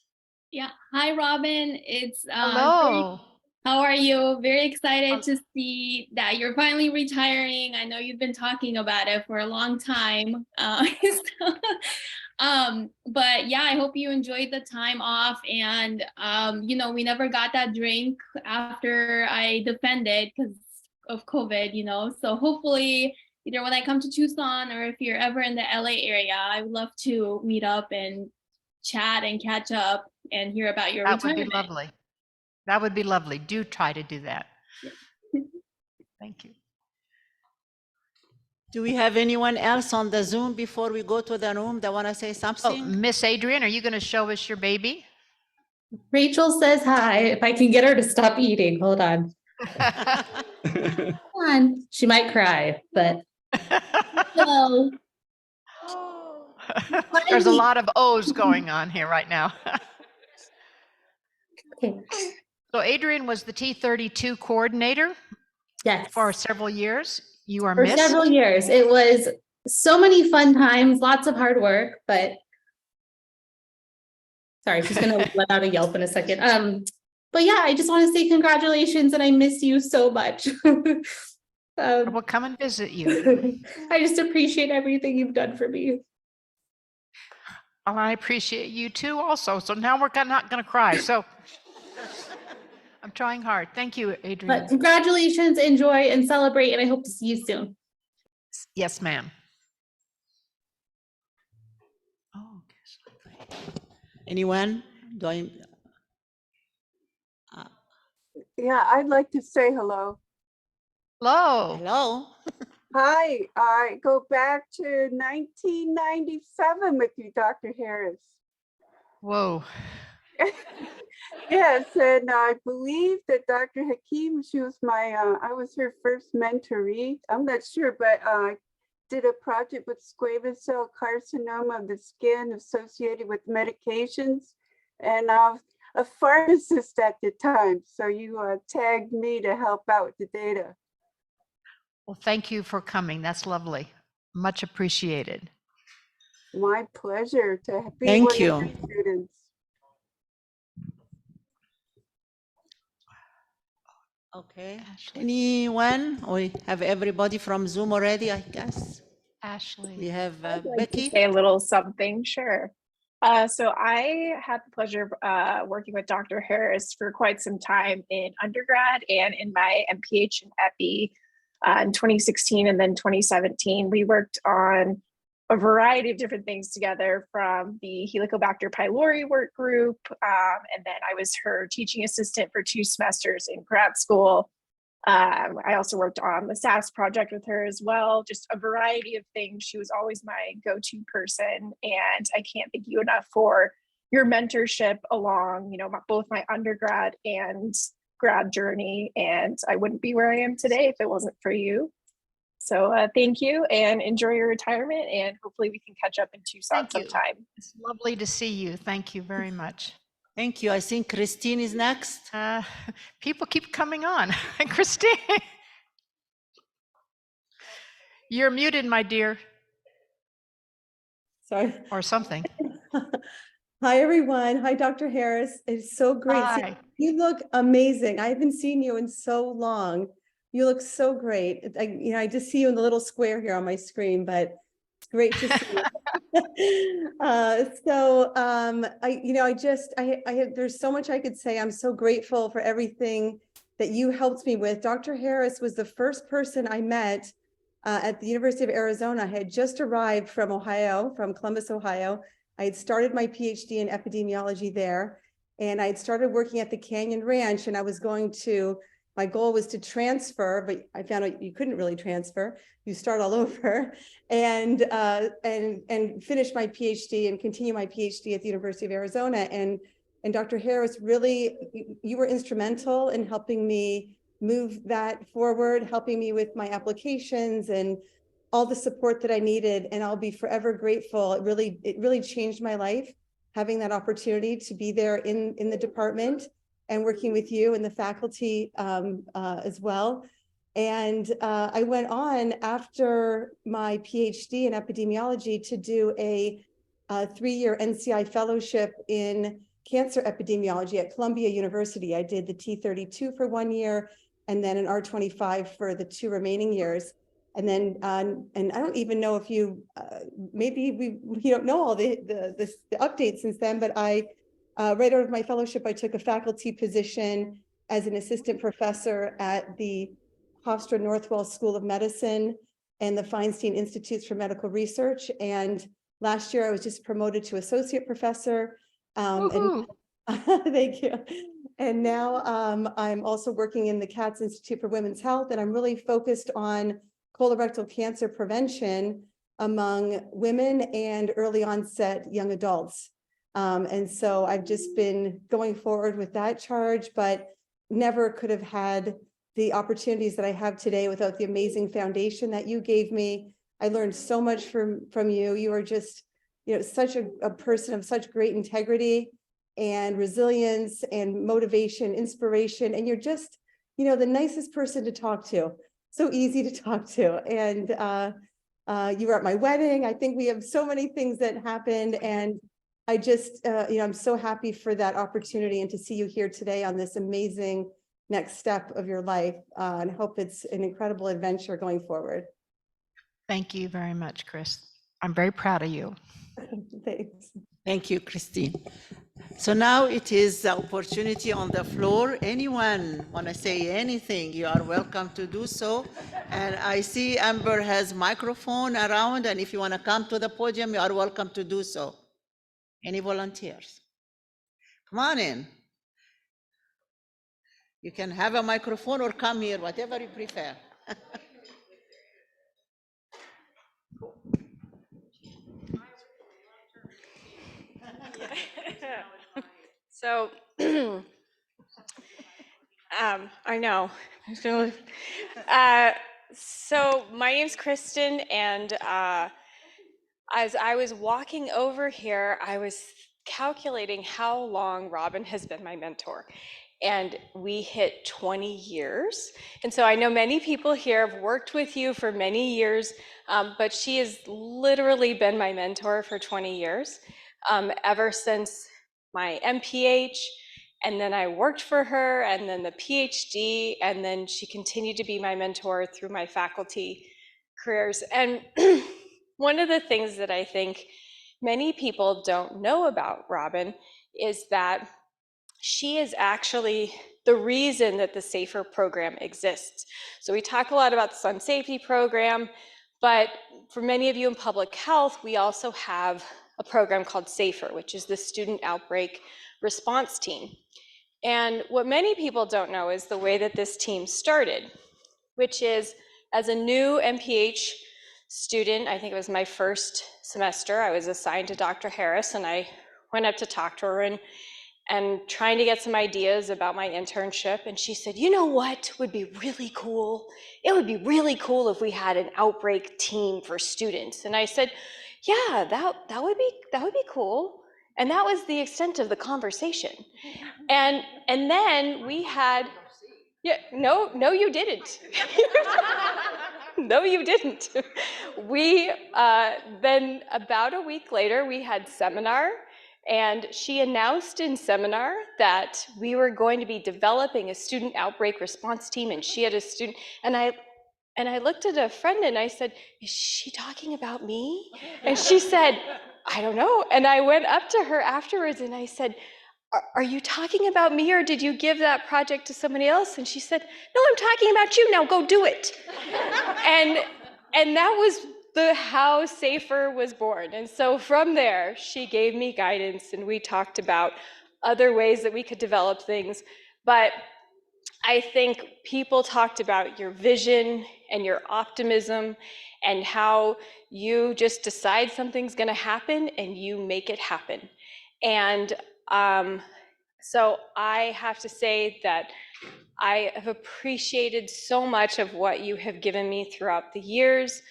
Yeah. Hi, Robin. It's hello. how are you? Very excited to see that you're finally retiring. I know you've been talking about it for a long time. But yeah, I hope you enjoyed the time off. And you know, we never got that drink after I defended because of COVID, you know. So hopefully either when I come to Tucson or if you're ever in the LA area, I would love to meet up and chat and catch up and hear about your That would retirement. be lovely. That would be lovely. Do try to do that. Thank you. Do we have anyone else on the Zoom before we go to the room that want to say Oh, something? Miss Adrian, are you going to show us your baby? Rachel says hi. If I can get her to stop eating, hold on. Hold on. She might cry, but hello. There's a lot of O's going on here right now. Okay. So Adrian was the T32 coordinator. Yes. For several years. You are For missed. several years. It was so many fun times, lots of hard work, but sorry, she's gonna let out a yelp in a second. But yeah, I just want to say congratulations and I miss you so much. We'll come and visit you. I just appreciate everything you've done for me. Well, I appreciate you too also. So now we're not going to cry. So I'm trying hard. Thank you, Adrian. But congratulations, enjoy and celebrate, and I hope to see you soon. Yes, ma'am. Anyone? Yeah, I'd like to say hello. Hello. Hello. Hi, I go back to 1997 with you, Dr. Harris. Whoa. Yes, and I believe that Dr. Hakim, she was I was her first mentoree. I'm not sure, but I did a project with squamous cell carcinoma of the skin associated with medications. And I was a pharmacist at the time. So you tagged me to help out with the data. Well, thank you for coming. That's lovely. Much appreciated. My pleasure to be Thank one of you. your students. Okay. Anyone? We have everybody from Zoom already, I guess. Ashley. We have I'd like Becky. to say a little something, sure. So I had the pleasure of working with Dr. Harris for quite some time in undergrad and in my MPH and EPI in 2016 and then 2017. We worked on a variety of different things together, from the Helicobacter pylori work group, and then I was her teaching assistant for 2 semesters in grad school. I also worked on the SAS project with her as well, just a variety of things. She was always my go-to person, and I can't thank you enough for your mentorship along, both my undergrad and grad journey, and I wouldn't be where I am today if it wasn't for you. So thank you and enjoy your retirement, and hopefully we can catch up in Tucson sometime. It's lovely to see you. Thank you very much. Thank you. I think Christine is next. People keep coming on. Christine. You're muted, my dear, Sorry. or something. Hi, everyone. Hi, Dr. Harris. It's so great. Hi. You look amazing. I haven't seen you in so long. You look so great. I just see you in the little square here on my screen, but it's great to see you. There's so much I could say. I'm so grateful for everything that you helped me with. Dr. Harris was the first person I met at the University of Arizona. I had just arrived from Ohio, from Columbus, Ohio. I had started my PhD in epidemiology there, and I had started working at the Canyon Ranch, and my goal was to transfer, but I found out you couldn't really transfer. You start all over and finish my PhD and continue my PhD at the University of Arizona. And Dr. Harris, really, you were instrumental in helping me move that forward, helping me with my applications and all the support that I needed. And I'll be forever grateful. It really changed my life, having that opportunity to be there in the department and working with you and the faculty as well. And I went on after my PhD in epidemiology to do a 3-year NCI fellowship in cancer epidemiology at Columbia University. I did the T32 for 1 year and then an R25 for the 2 remaining years. And then, and I don't even know if you, maybe you don't know all the updates since then, but right out of my fellowship, I took a faculty position as an assistant professor at the Hofstra Northwell School of Medicine and the Feinstein Institutes for Medical Research. And last year I was just promoted to associate professor. And thank you. And now I'm also working in the Katz Institute for Women's Health, and I'm really focused on colorectal cancer prevention among women and early onset young adults. And so I've just been going forward with that charge, but never could have had the opportunities that I have today without the amazing foundation that you gave me. I learned so much from you. You are just, such a person of such great integrity and resilience and motivation, inspiration. And you're just, the nicest person to talk to. So easy to talk to. And you were at my wedding. I think we have so many things that happened. And I just, I'm so happy for that opportunity and to see you here today on this amazing next step of your life. And hope it's an incredible adventure going forward. Thank you very much, Chris. I'm very proud of you. Thanks. Thank you, Christine. So now it is the opportunity on the floor. Anyone want to say anything, you are welcome to do so. And I see Amber has microphone around, and if you want to come to the podium, you are welcome to do so. Any volunteers? Come on in. You can have a microphone or come here, whatever you prefer. So, I know. So my name's Kristen, and as I was walking over here, I was calculating how long Robin has been my mentor. And we hit 20 years. And so I know many people here have worked with you for many years, but she has literally been my mentor for 20 years, ever since my MPH, and then I worked for her, and then the PhD, and then she continued to be my mentor through my faculty careers. And one of the things that I think many people don't know about Robin is that she is actually the reason that the SAFER program exists. So we talk a lot about the Sun Safety Program, but for many of you in public health, we also have a program called SAFER, which is the Student Outbreak Response Team. And what many people don't know is the way that this team started, which is as a new MPH student, I think it was my first semester, I was assigned to Dr. Harris, and I went up to talk to her and trying to get some ideas about my internship. And she said, you know what would be really cool? It would be really cool if we had an outbreak team for students. And I said, yeah, that would be cool. And that was the extent of the conversation. And then we had, yeah, no, you didn't. No, you didn't. We, then about a week later, we had seminar, and she announced in seminar that we were going to be developing a student outbreak response team, and she had a student, and I looked at a friend and I said, is she talking about me? And she said, I don't know. And I went up to her afterwards and I said, are you talking about me, or did you give that project to somebody else? And she said, no, I'm talking about you. Now go do it. and that was how Safer was born. And so from there, she gave me guidance and we talked about other ways that we could develop things. But I think people talked about your vision and your optimism and how you just decide something's going to happen and you make it happen. And so I have to say that I have appreciated so much of what you have given me throughout the years.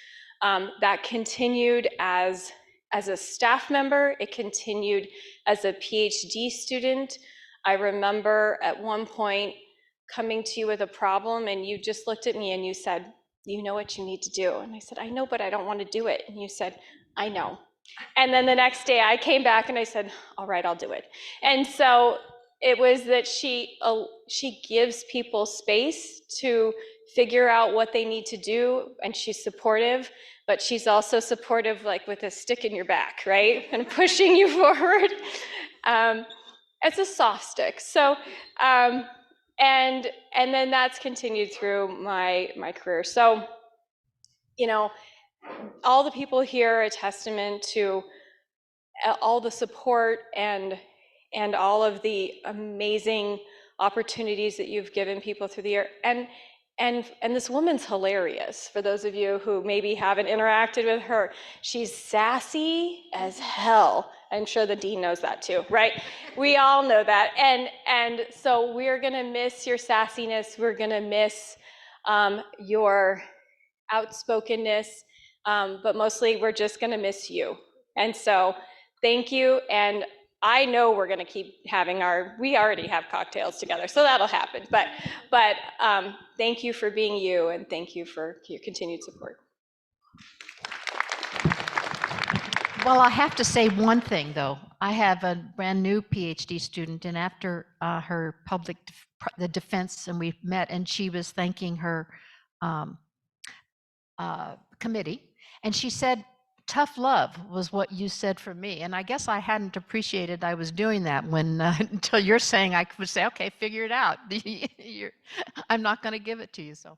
That continued as a staff member. It continued as a PhD student. I remember at one point coming to you with a problem and you just looked at me and you said, you know what you need to do. And I said, I know, but I don't want to do it. And you said, I know. And then the next day I came back and I said, all right, I'll do it. And so it was that she gives people space to figure out what they need to do, and she's supportive, but she's also supportive like with a stick in your back, right? And pushing you forward. It's a soft stick. So, and then that's continued through my career. So, you know, all the people here are a testament to all the support and all of the amazing opportunities that you've given people through the year. And this woman's hilarious. For those of you who maybe haven't interacted with her, she's sassy as hell. I'm sure the dean knows that too, right? We all know that. And so we're gonna miss your sassiness. We're gonna miss your outspokenness, but mostly we're just gonna miss you. And so thank you. And I know we're gonna keep having we already have cocktails together, so that'll happen. But thank you for being you, and thank you for your continued support. Well, I have to say one thing, though. I have a brand new PhD student, and after her the defense, and we met, and she was thanking her committee, and she said, tough love was what you said for me. And I guess I hadn't appreciated I was doing that when until you're saying I would say, okay, figure it out. I'm not going to give it to you. So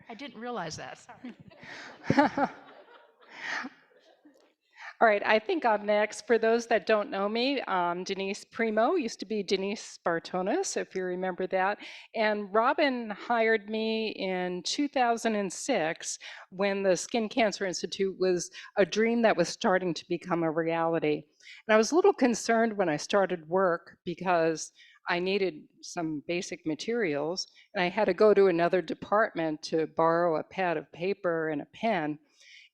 I didn't realize that. Sorry. All right, I think I'm next. For those that don't know me, Denise Primo used to be Denise Spartonis, if you remember that. And Robin hired me in 2006 when the Skin Cancer Institute was a dream that was starting to become a reality. And I was a little concerned when I started work because I needed some basic materials, and I had to go to another department to borrow a pad of paper and a pen.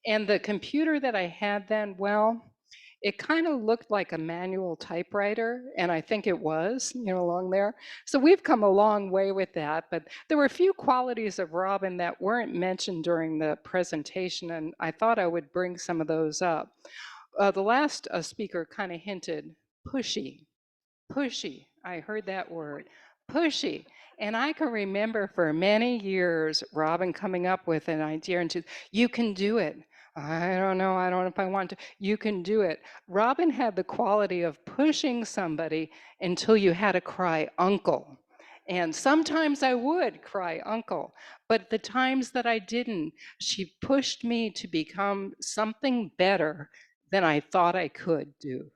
And the computer that I had then, well, it kind of looked like a manual typewriter, and I think it was, along there. So we've come a long way with that, but there were a few qualities of Robin that weren't mentioned during the presentation, and I thought I would bring some of those up. The last speaker kind of hinted, pushy. I heard that word, pushy. And I can remember for many years, Robin coming up with an idea and you can do it. I don't know if I want to. You can do it. Robin had the quality of pushing somebody until you had to cry uncle. And sometimes I would cry uncle, but the times that I didn't, she pushed me to become something better than I thought I could do.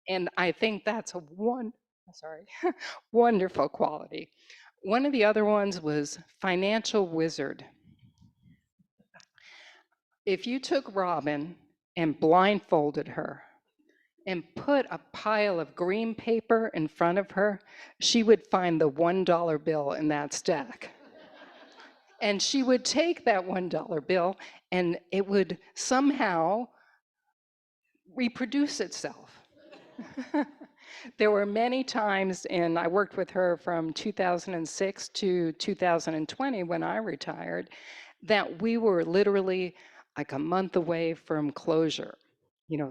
And I think that's a wonderful quality. One of the other ones was financial wizard. If you took Robin and blindfolded her and put a pile of green paper in front of her, she would find the $1 bill in that stack. And she would take that $1 bill and it would somehow reproduce itself. There were many times, and I worked with her from 2006 to 2020 when I retired, that we were literally like a month away from closure,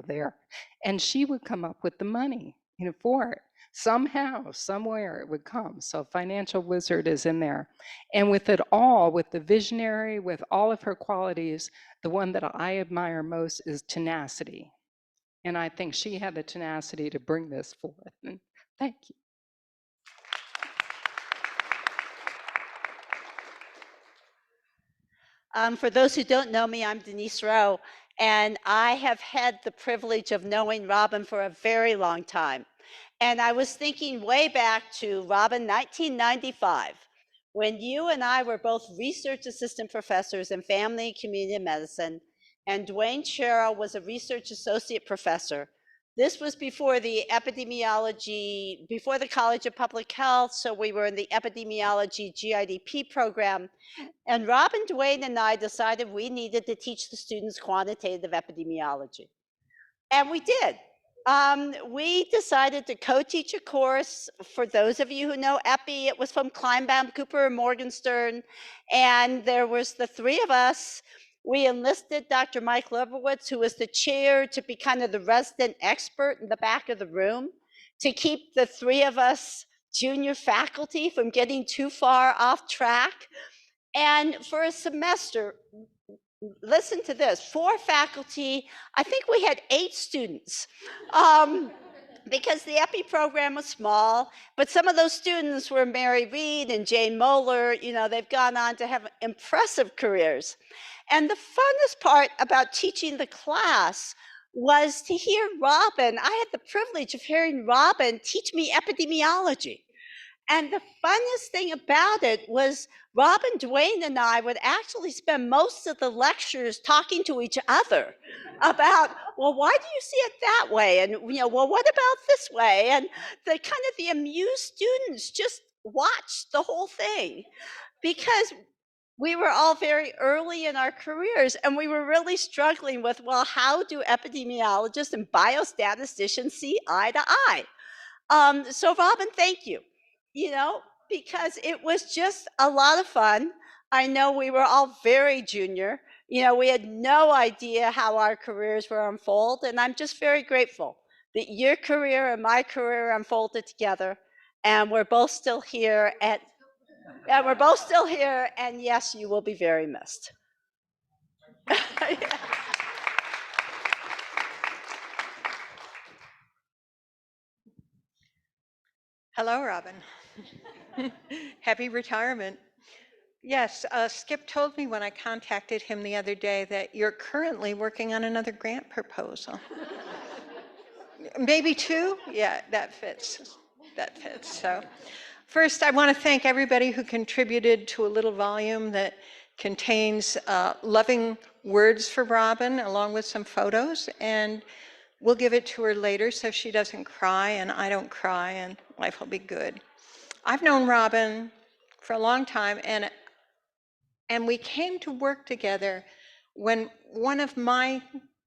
there. And she would come up with the money, for it. Somehow, somewhere it would come. So financial wizard is in there. And with it all, with the visionary, with all of her qualities, the one that I admire most is tenacity. And I think she had the tenacity to bring this forth. And thank you. For those who don't know me, I'm Denise Rowe, and I have had the privilege of knowing Robin for a very long time. And I was thinking way back to Robin, 1995, when you and I were both research assistant professors in family and community medicine, and Dwayne Sherrill was a research associate professor. This was before the epidemiology, before the College of Public Health, so we were in the epidemiology GIDP program. And Robin, Dwayne, and I decided we needed to teach the students quantitative epidemiology. And we did. We decided to co-teach a course. For those of you who know EPI, it was from Kleinbaum, Cooper, and Morgenstern. And there was the three of us. We enlisted Dr. Mike Leibowitz, who was the chair, to be kind of the resident expert in the back of the room, to keep the three of us junior faculty from getting too far off track. And for a semester, listen to this, 4 faculty, I think we had 8 students. Because the EPI program was small, but some of those students were Mary Reed and Jane Moeller. They've gone on to have impressive careers. And the funnest part about teaching the class was to hear Robin. I had the privilege of hearing Robin teach me epidemiology. And the funnest thing about it was Robin, Dwayne, and I would actually spend most of the lectures talking to each other about, well, why do you see it that way? And, well, what about this way? And the amused students just watched the whole thing, because we were all very early in our careers, and we were really struggling with, well, how do epidemiologists and biostatisticians see eye to eye? So Robin, thank you, because it was just a lot of fun. I know we were all very junior. We had no idea how our careers were unfold, and I'm just very grateful that your career and my career unfolded together, and we're both still here. And yes, you will be very missed. Hello, Robin. Happy retirement. Yes, Skip told me when I contacted him the other day that you're currently working on another grant proposal. Maybe 2? Yeah, that fits. That fits. So first, I want to thank everybody who contributed to a little volume that contains loving words for Robin, along with some photos. And we'll give it to her later so she doesn't cry and I don't cry and life will be good. I've known Robin for a long time, and we came to work together when one of my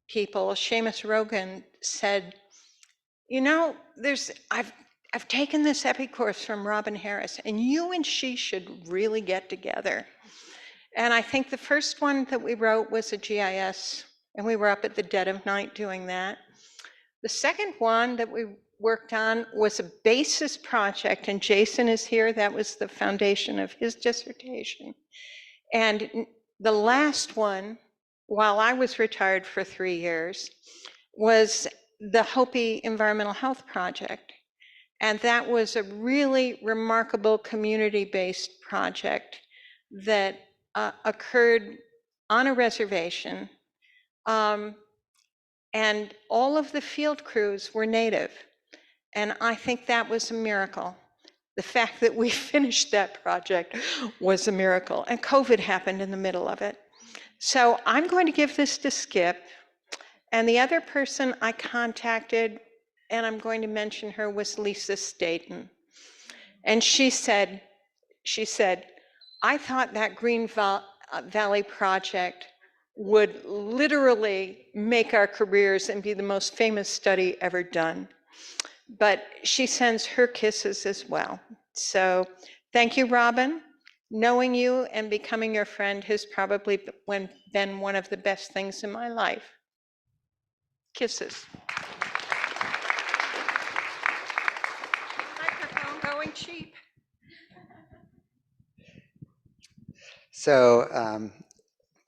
people, Seamus Rogan, said, I've taken this EPI course from Robin Harris, and you and she should really get together. And I think the first one that we wrote was a GIS, and we were up at the dead of night doing that. The second one that we worked on was a basis project, and Jason is here. That was the foundation of his dissertation. And the last one, while I was retired for 3 years, was the Hopi Environmental Health Project. And that was a really remarkable community-based project that occurred on a reservation. And all of the field crews were native. And I think that was a miracle. The fact that we finished that project was a miracle. And COVID happened in the middle of it. So I'm going to give this to Skip. And the other person I contacted, and I'm going to mention her, was Lisa Staten. And she said, I thought that Green Valley project would literally make our careers and be the most famous study ever done. But she sends her kisses as well. So thank you, Robin. Knowing you and becoming your friend has probably been one of the best things in my life. Kisses. Microphone going cheap. So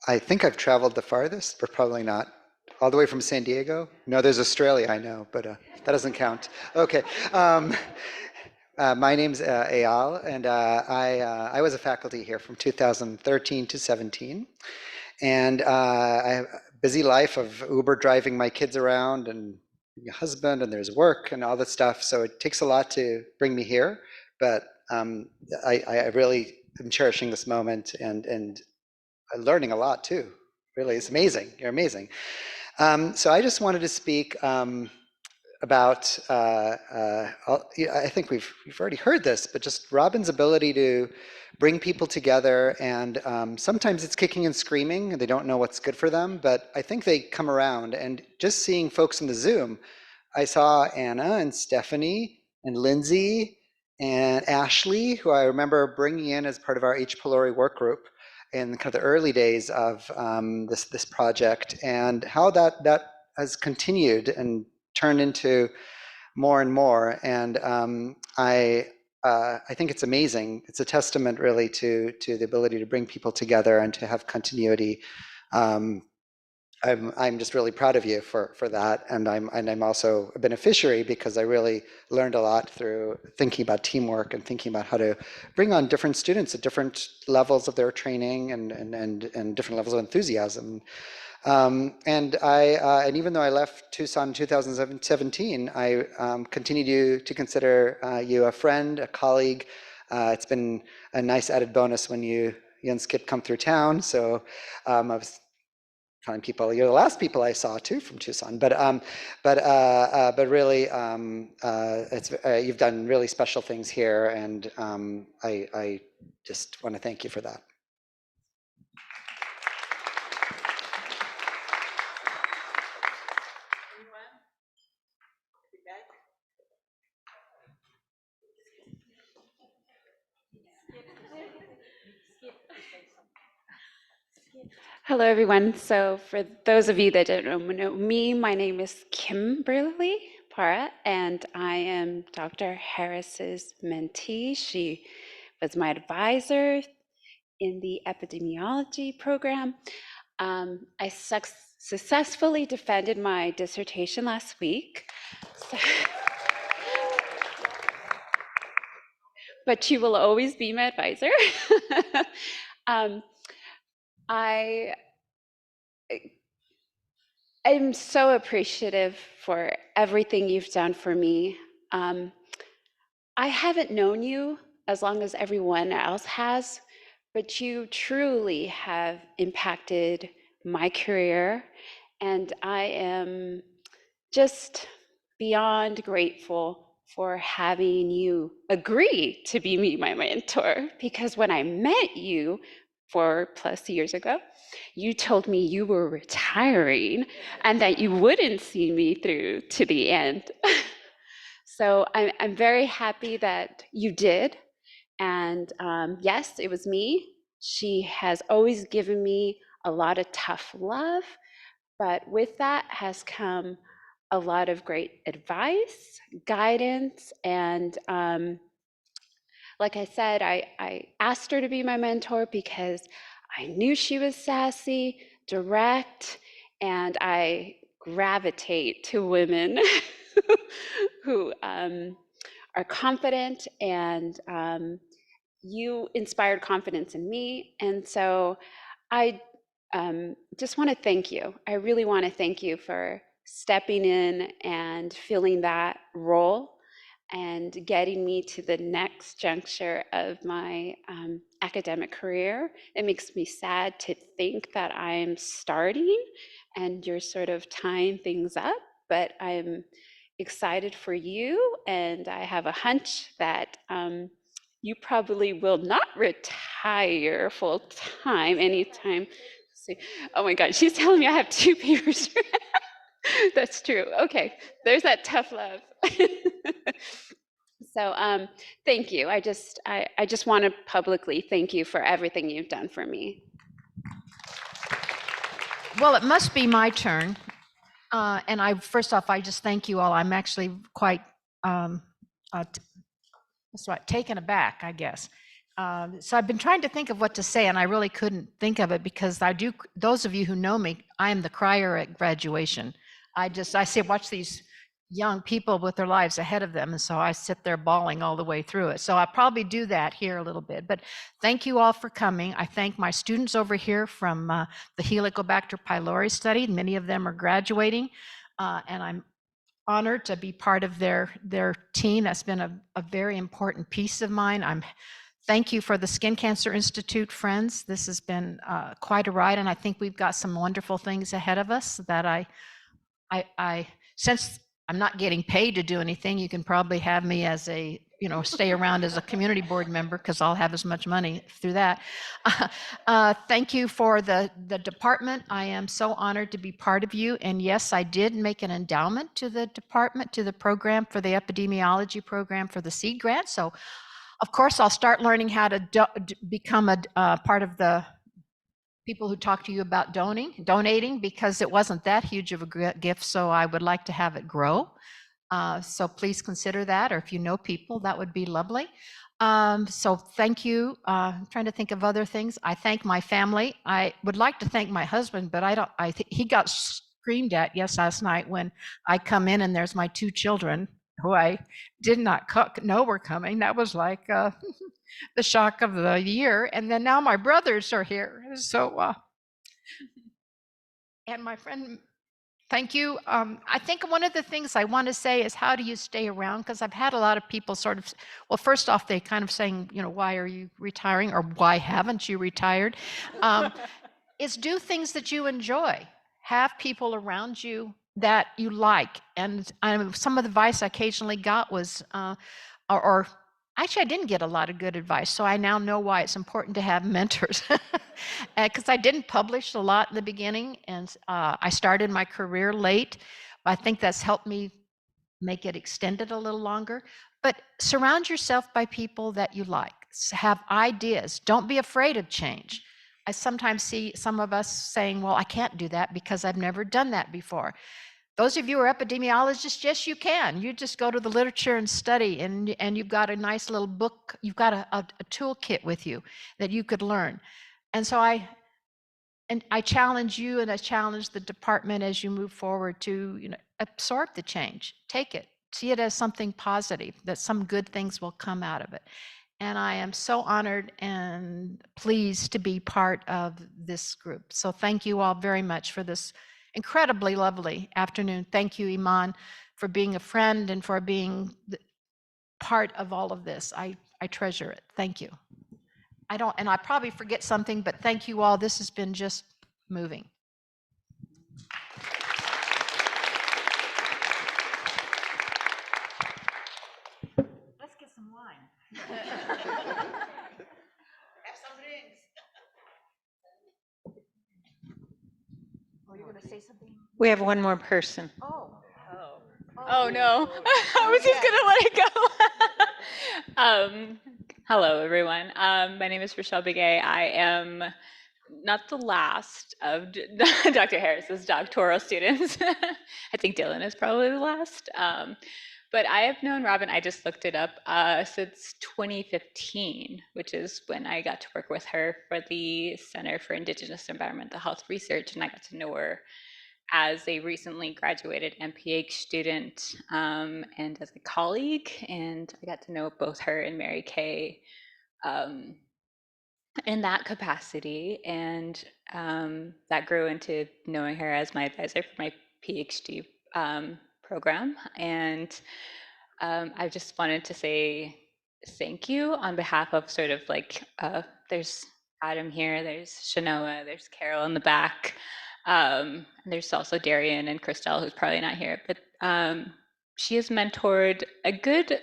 I think I've traveled the farthest, but probably not all the way from San Diego. No, there's Australia, I know, but that doesn't count. Okay. My name's Eyal, and I was a faculty here from 2013 to 17. And I have a busy life of Uber driving my kids around and my husband, and there's work and all that stuff. So it takes a lot to bring me here, but I really am cherishing this moment and learning a lot too. Really, it's amazing. You're amazing. So I just wanted to speak about, I think we've already heard this, but just Robin's ability to bring people together, and sometimes it's kicking and screaming, and they don't know what's good for them, but I think they come around. And just seeing folks in the Zoom, I saw Anna and Stephanie and Lindsay and Ashley, who I remember bringing in as part of our H. pylori work group in kind of the early days of this project, and how that has continued and turned into more and more. And I think it's amazing. It's a testament really to the ability to bring people together and to have continuity. I'm just really proud of you for that, and I'm also a beneficiary because I really learned a lot through thinking about teamwork and thinking about how to bring on different students at different levels of their training and different levels of enthusiasm. And even though I left Tucson in 2017, I continue to consider you a friend, a colleague. It's been a nice added bonus when you and Skip come through town. So I was telling people you're the last people I saw too from Tucson. But really, you've done really special things here, and I just want to thank you for that. Hello, everyone. So for those of you that don't know me, my name is Kimberly Parra, and I am Dr. Harris's mentee. She was my advisor in the epidemiology program. I successfully defended my dissertation last week. But she will always be my advisor. I'm so appreciative for everything you've done for me. I haven't known you as long as everyone else has, but you truly have impacted my career, and I am just beyond grateful for having you agree to be my mentor, because when I met you 4+ years ago, you told me you were retiring and that you wouldn't see me through to the end. So I'm very happy that you did. And yes, it was me. She has always given me a lot of tough love, but with that has come a lot of great advice, guidance, and like I said, I asked her to be my mentor because I knew she was sassy, direct, and I gravitate to women who are confident, and you inspired confidence in me. And so I just want to thank you. I really want to thank you for stepping in and filling that role and getting me to the next juncture of my academic career. It makes me sad to think that I'm starting and you're sort of tying things up, but I'm excited for you, and I have a hunch that you probably will not retire full time anytime soon. Oh my God, she's telling me I have 2 papers. That's true. Okay, there's that tough love. So thank you. I just want to publicly thank you for everything you've done for me. Well, it must be my turn. And first off, I just thank you all. I'm actually quite taken aback, I guess. So I've been trying to think of what to say, and I really couldn't think of it because those of you who know me, I am the crier at graduation. I watch these young people with their lives ahead of them, and so I sit there bawling all the way through it. So I'll probably do that here a little bit, but thank you all for coming. I thank my students over here from the Helicobacter pylori study. Many of them are graduating, and I'm honored to be part of their team. That's been a very important piece of mine. Thank you for the Skin Cancer Institute friends. This has been quite a ride, and I think we've got some wonderful things ahead of us that I since I'm not getting paid to do anything, you can probably have me as stay around as a community board member because I'll have as much money through that. Thank you for the department. I am so honored to be part of you. And yes, I did make an endowment to the department, to the program for the epidemiology program for the seed grant. So of course, I'll start learning how to become a part of the people who talk to you about donating, because it wasn't that huge of a gift, so I would like to have it grow. So please consider that, or if you know people, that would be lovely. So thank you. I'm trying to think of other things. I thank my family. I would like to thank my husband, but I think he got screamed at last night when I come in and there's my 2 children who I did not know were coming. That was like the shock of the year. And then now my brothers are here. So, and my friend, thank you. I think one of the things I want to say is, how do you stay around? Because I've had a lot of people sort of, well, first off, they kind of saying, why are you retiring, or why haven't you retired? Is do things that you enjoy. Have people around you that you like. And some of the advice I occasionally got was, or actually, I didn't get a lot of good advice, so I now know why it's important to have mentors. Because I didn't publish a lot in the beginning, and I started my career late. I think that's helped me make it extended a little longer. But surround yourself by people that you like. Have ideas. Don't be afraid of change. I sometimes see some of us saying, well, I can't do that because I've never done that before. Those of you who are epidemiologists, yes, you can. You just go to the literature and study, and you've got a nice little book. You've got a toolkit with you that you could learn. And so I challenge you, and I challenge the department as you move forward to absorb the change, take it, see it as something positive, that some good things will come out of it. And I am so honored and pleased to be part of this group. So thank you all very much for this incredibly lovely afternoon. Thank you, Iman, for being a friend and for being part of all of this. I treasure it. Thank you. And I probably forget something, but thank you all. This has been just moving. Let's get some wine. Have some drinks. Oh, you're going to say something? We have one more person. Oh no, I was just gonna let it go. Hello, everyone. My name is Rochelle Biguet. I am not the last of Dr. Harris's doctoral students. I think Dylan is probably the last. But I have known Robin, I just looked it up, since 2015, which is when I got to work with her for the Center for Indigenous Environmental Health Research, and I got to know her as a recently graduated MPH student and as a colleague. And I got to know both her and Mary Kay in that capacity. And that grew into knowing her as my advisor for my PhD program. And I just wanted to say thank you on behalf of sort of like, there's Adam here, there's Shanoa, there's Carol in the back. And there's also Darian and Christelle, who's probably not here, but she has mentored a good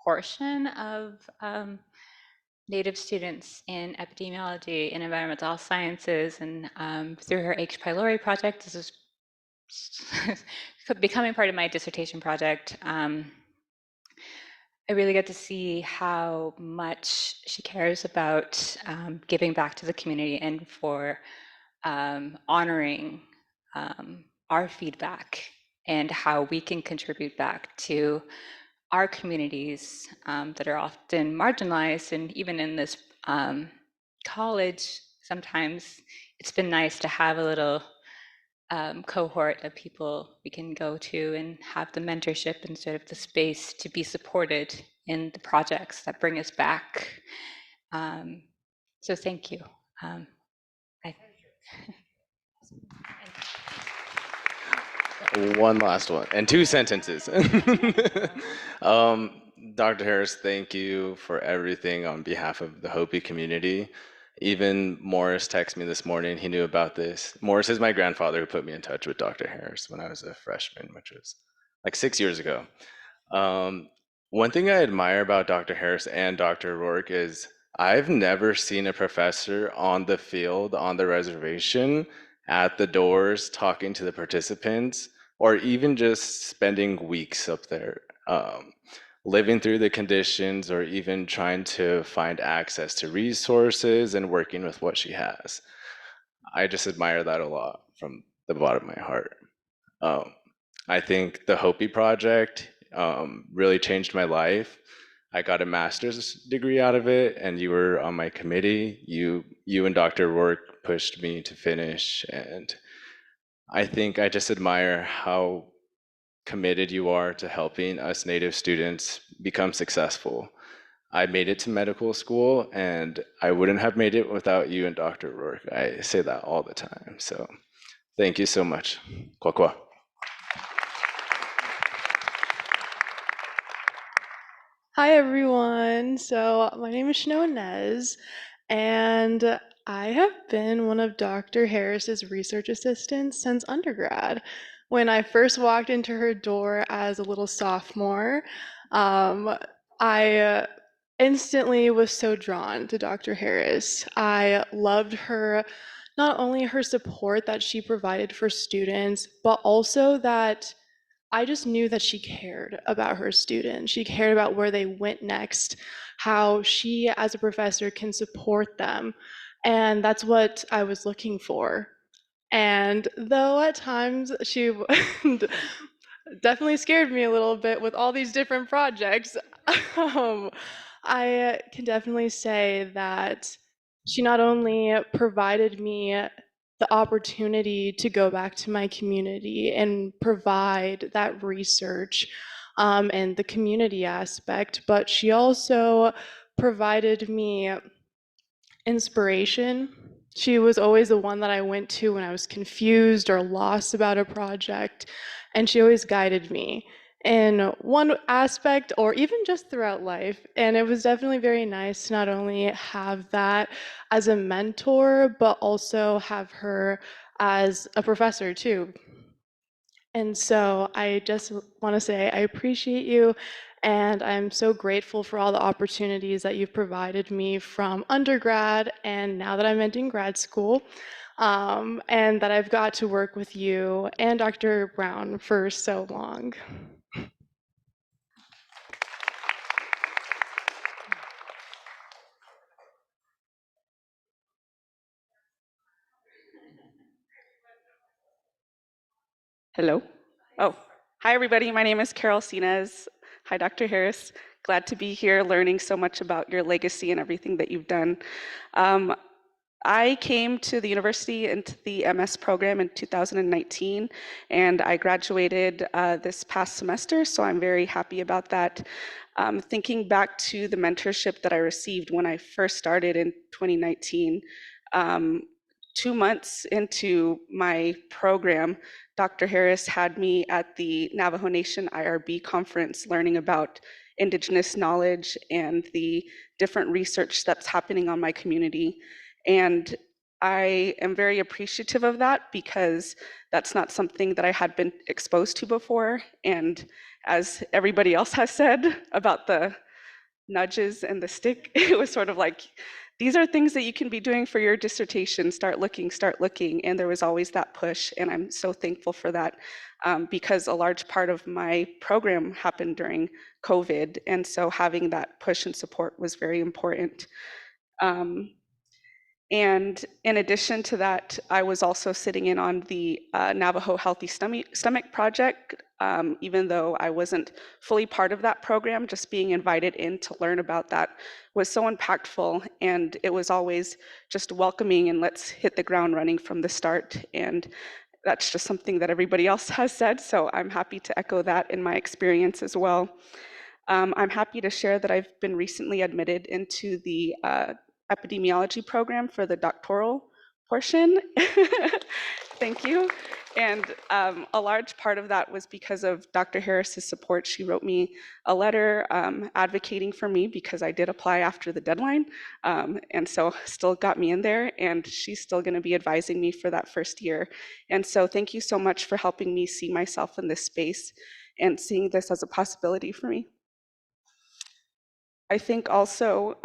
portion of Native students in epidemiology and environmental health sciences, and through her H. pylori project, this is becoming part of my dissertation project. I really get to see how much she cares about giving back to the community and for honoring our feedback and how we can contribute back to our communities that are often marginalized. And even in this college, sometimes it's been nice to have a little cohort of people we can go to and have the mentorship and sort of the space to be supported in the projects that bring us back. So thank you. One last one, and 2 sentences. Dr. Harris, thank you for everything on behalf of the Hopi community. Even Morris texted me this morning, he knew about this. Morris is my grandfather who put me in touch with Dr. Harris when I was a freshman, which was like 6 years ago. One thing I admire about Dr. Harris and Dr. Rourke is I've never seen a professor on the field, on the reservation, at the doors, talking to the participants, or even just spending weeks up there, living through the conditions, or even trying to find access to resources and working with what she has. I just admire that a lot from the bottom of my heart. I think the Hopi Project really changed my life. I got a master's degree out of it, and you were on my committee. You and Dr. Rourke pushed me to finish, and I think I just admire how committed you are to helping us Native students become successful. I made it to medical school, and I wouldn't have made it without you and Dr. Rourke. I say that all the time, so thank you so much. Kwa kwa. Hi, everyone. So my name is Shano Inez, and I have been one of Dr. Harris's research assistants since undergrad. When I first walked into her door as a little sophomore, I instantly was so drawn to Dr. Harris. I loved her, not only her support that she provided for students, but also that I just knew that she cared about her students. She cared about where they went next, how she, as a professor, can support them. And that's what I was looking for. And though at times she definitely scared me a little bit with all these different projects, I can definitely say that she not only provided me the opportunity to go back to my community and provide that research and the community aspect, but she also provided me inspiration. She was always the one that I went to when I was confused or lost about a project, and she always guided me in one aspect or even just throughout life. And it was definitely very nice to not only have that as a mentor, but also have her as a professor too. And so I just want to say I appreciate you, and I'm so grateful for all the opportunities that you've provided me from undergrad and now that I'm entering grad school, and that I've got to work with you and Dr. Brown for so long. Hello. Oh, hi, everybody. My name is Carol Sinez. Hi, Dr. Harris. Glad to be here learning so much about your legacy and everything that you've done. I came to the university into the MS program in 2019, and I graduated this past semester, so I'm very happy about that. Thinking back to the mentorship that I received when I first started in 2019, 2 months into my program, Dr. Harris had me at the Navajo Nation IRB conference learning about Indigenous knowledge and the different research that's happening on my community. And I am very appreciative of that because that's not something that I had been exposed to before. And as everybody else has said about the nudges and the stick, it was sort of like these are things that you can be doing for your dissertation. Start looking, start looking. And there was always that push. And I'm so thankful for that because a large part of my program happened during COVID. And so having that push and support was very important. And in addition to that, I was also sitting in on the Navajo Healthy Stomach Project, even though I wasn't fully part of that program. Just being invited in to learn about that was so impactful, and it was always just welcoming and let's hit the ground running from the start. And that's just something that everybody else has said, so I'm happy to echo that in my experience as well. I'm happy to share that I've been recently admitted into the epidemiology program for the doctoral portion. Thank you. And a large part of that was because of Dr. Harris's support. She wrote me a letter advocating for me because I did apply after the deadline. And so still got me in there, and she's still going to be advising me for that first year. And so thank you so much for helping me see myself in this space and seeing this as a possibility for me. I think also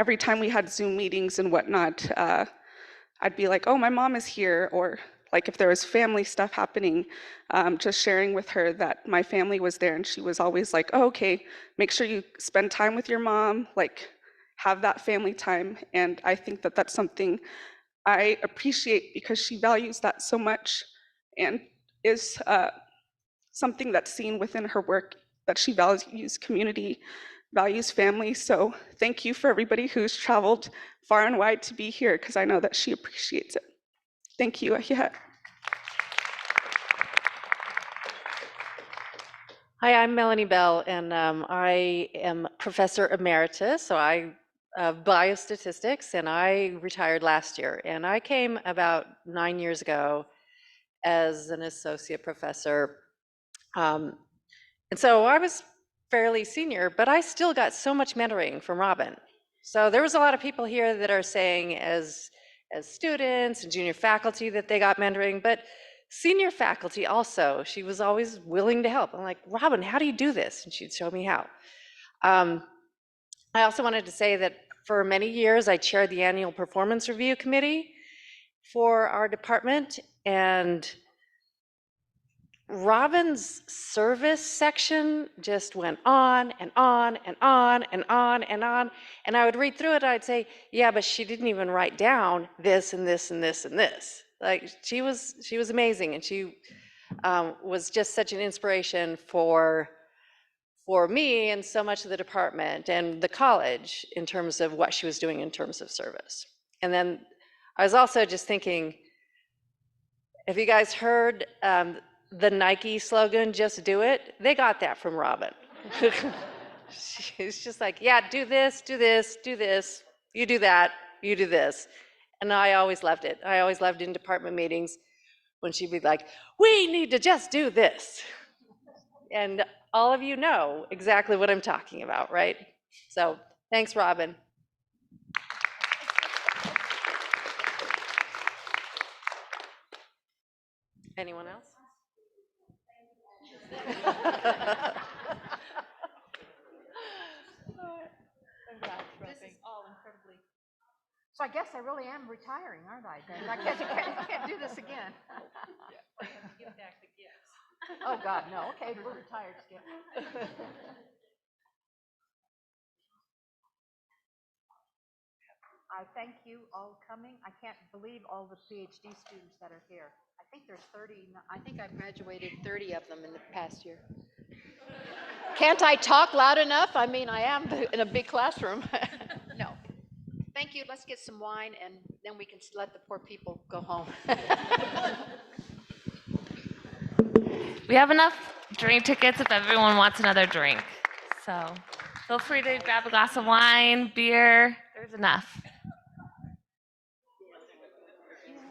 every time we had Zoom meetings and whatnot, I'd be like, oh, my mom is here. Or like if there was family stuff happening, just sharing with her that my family was there. And she was always like, oh, okay, make sure you spend time with your mom, like have that family time. And I think that that's something I appreciate because she values that so much and is something that's seen within her work, that she values community, values family. So thank you for everybody who's traveled far and wide to be here, because I know that she appreciates it. Thank you. Yeah. Hi, I'm Melanie Bell, and I am professor emeritus, so I biostatistics, and I retired last year. And I came about 9 years ago as an associate professor. And so I was fairly senior, but I still got so much mentoring from Robin. So there was a lot of people here that are saying as students and junior faculty that they got mentoring, but senior faculty also, she was always willing to help. I'm like, Robin, how do you do this? And she'd show me how. I also wanted to say that for many years, I chaired the annual performance review committee for our department, and Robin's service section just went on and on and on and on and on. And I would read through it, and I'd say, yeah, but she didn't even write down this and this and this and this. Like she was amazing, and she was just such an inspiration for me and so much of the department and the college in terms of what she was doing in terms of service. And then I was also just thinking, if you guys heard the Nike slogan, just do it, they got that from Robin. She's just like, yeah, do this, do this, do this, you do that, you do this. And I always loved it. I always loved in department meetings when she'd be like, we need to just do this. And all of you know exactly what I'm talking about, right? So thanks, Robin. Anyone else? This is all incredibly. So I guess I really am retiring, aren't I? Then I can't do this again. I have to give back the gifts. Oh God, no. Okay, we're retired, Skip. I thank you all coming. I can't believe all the PhD students that are here. I think there's 30. I think I've graduated 30 of them in the past year. Can't I talk loud enough? I mean, I am in a big classroom. No. Thank you. Let's get some wine, and then we can let the poor people go home. We have enough drink tickets if everyone wants another drink. So feel free to grab a glass of wine, beer. There's enough.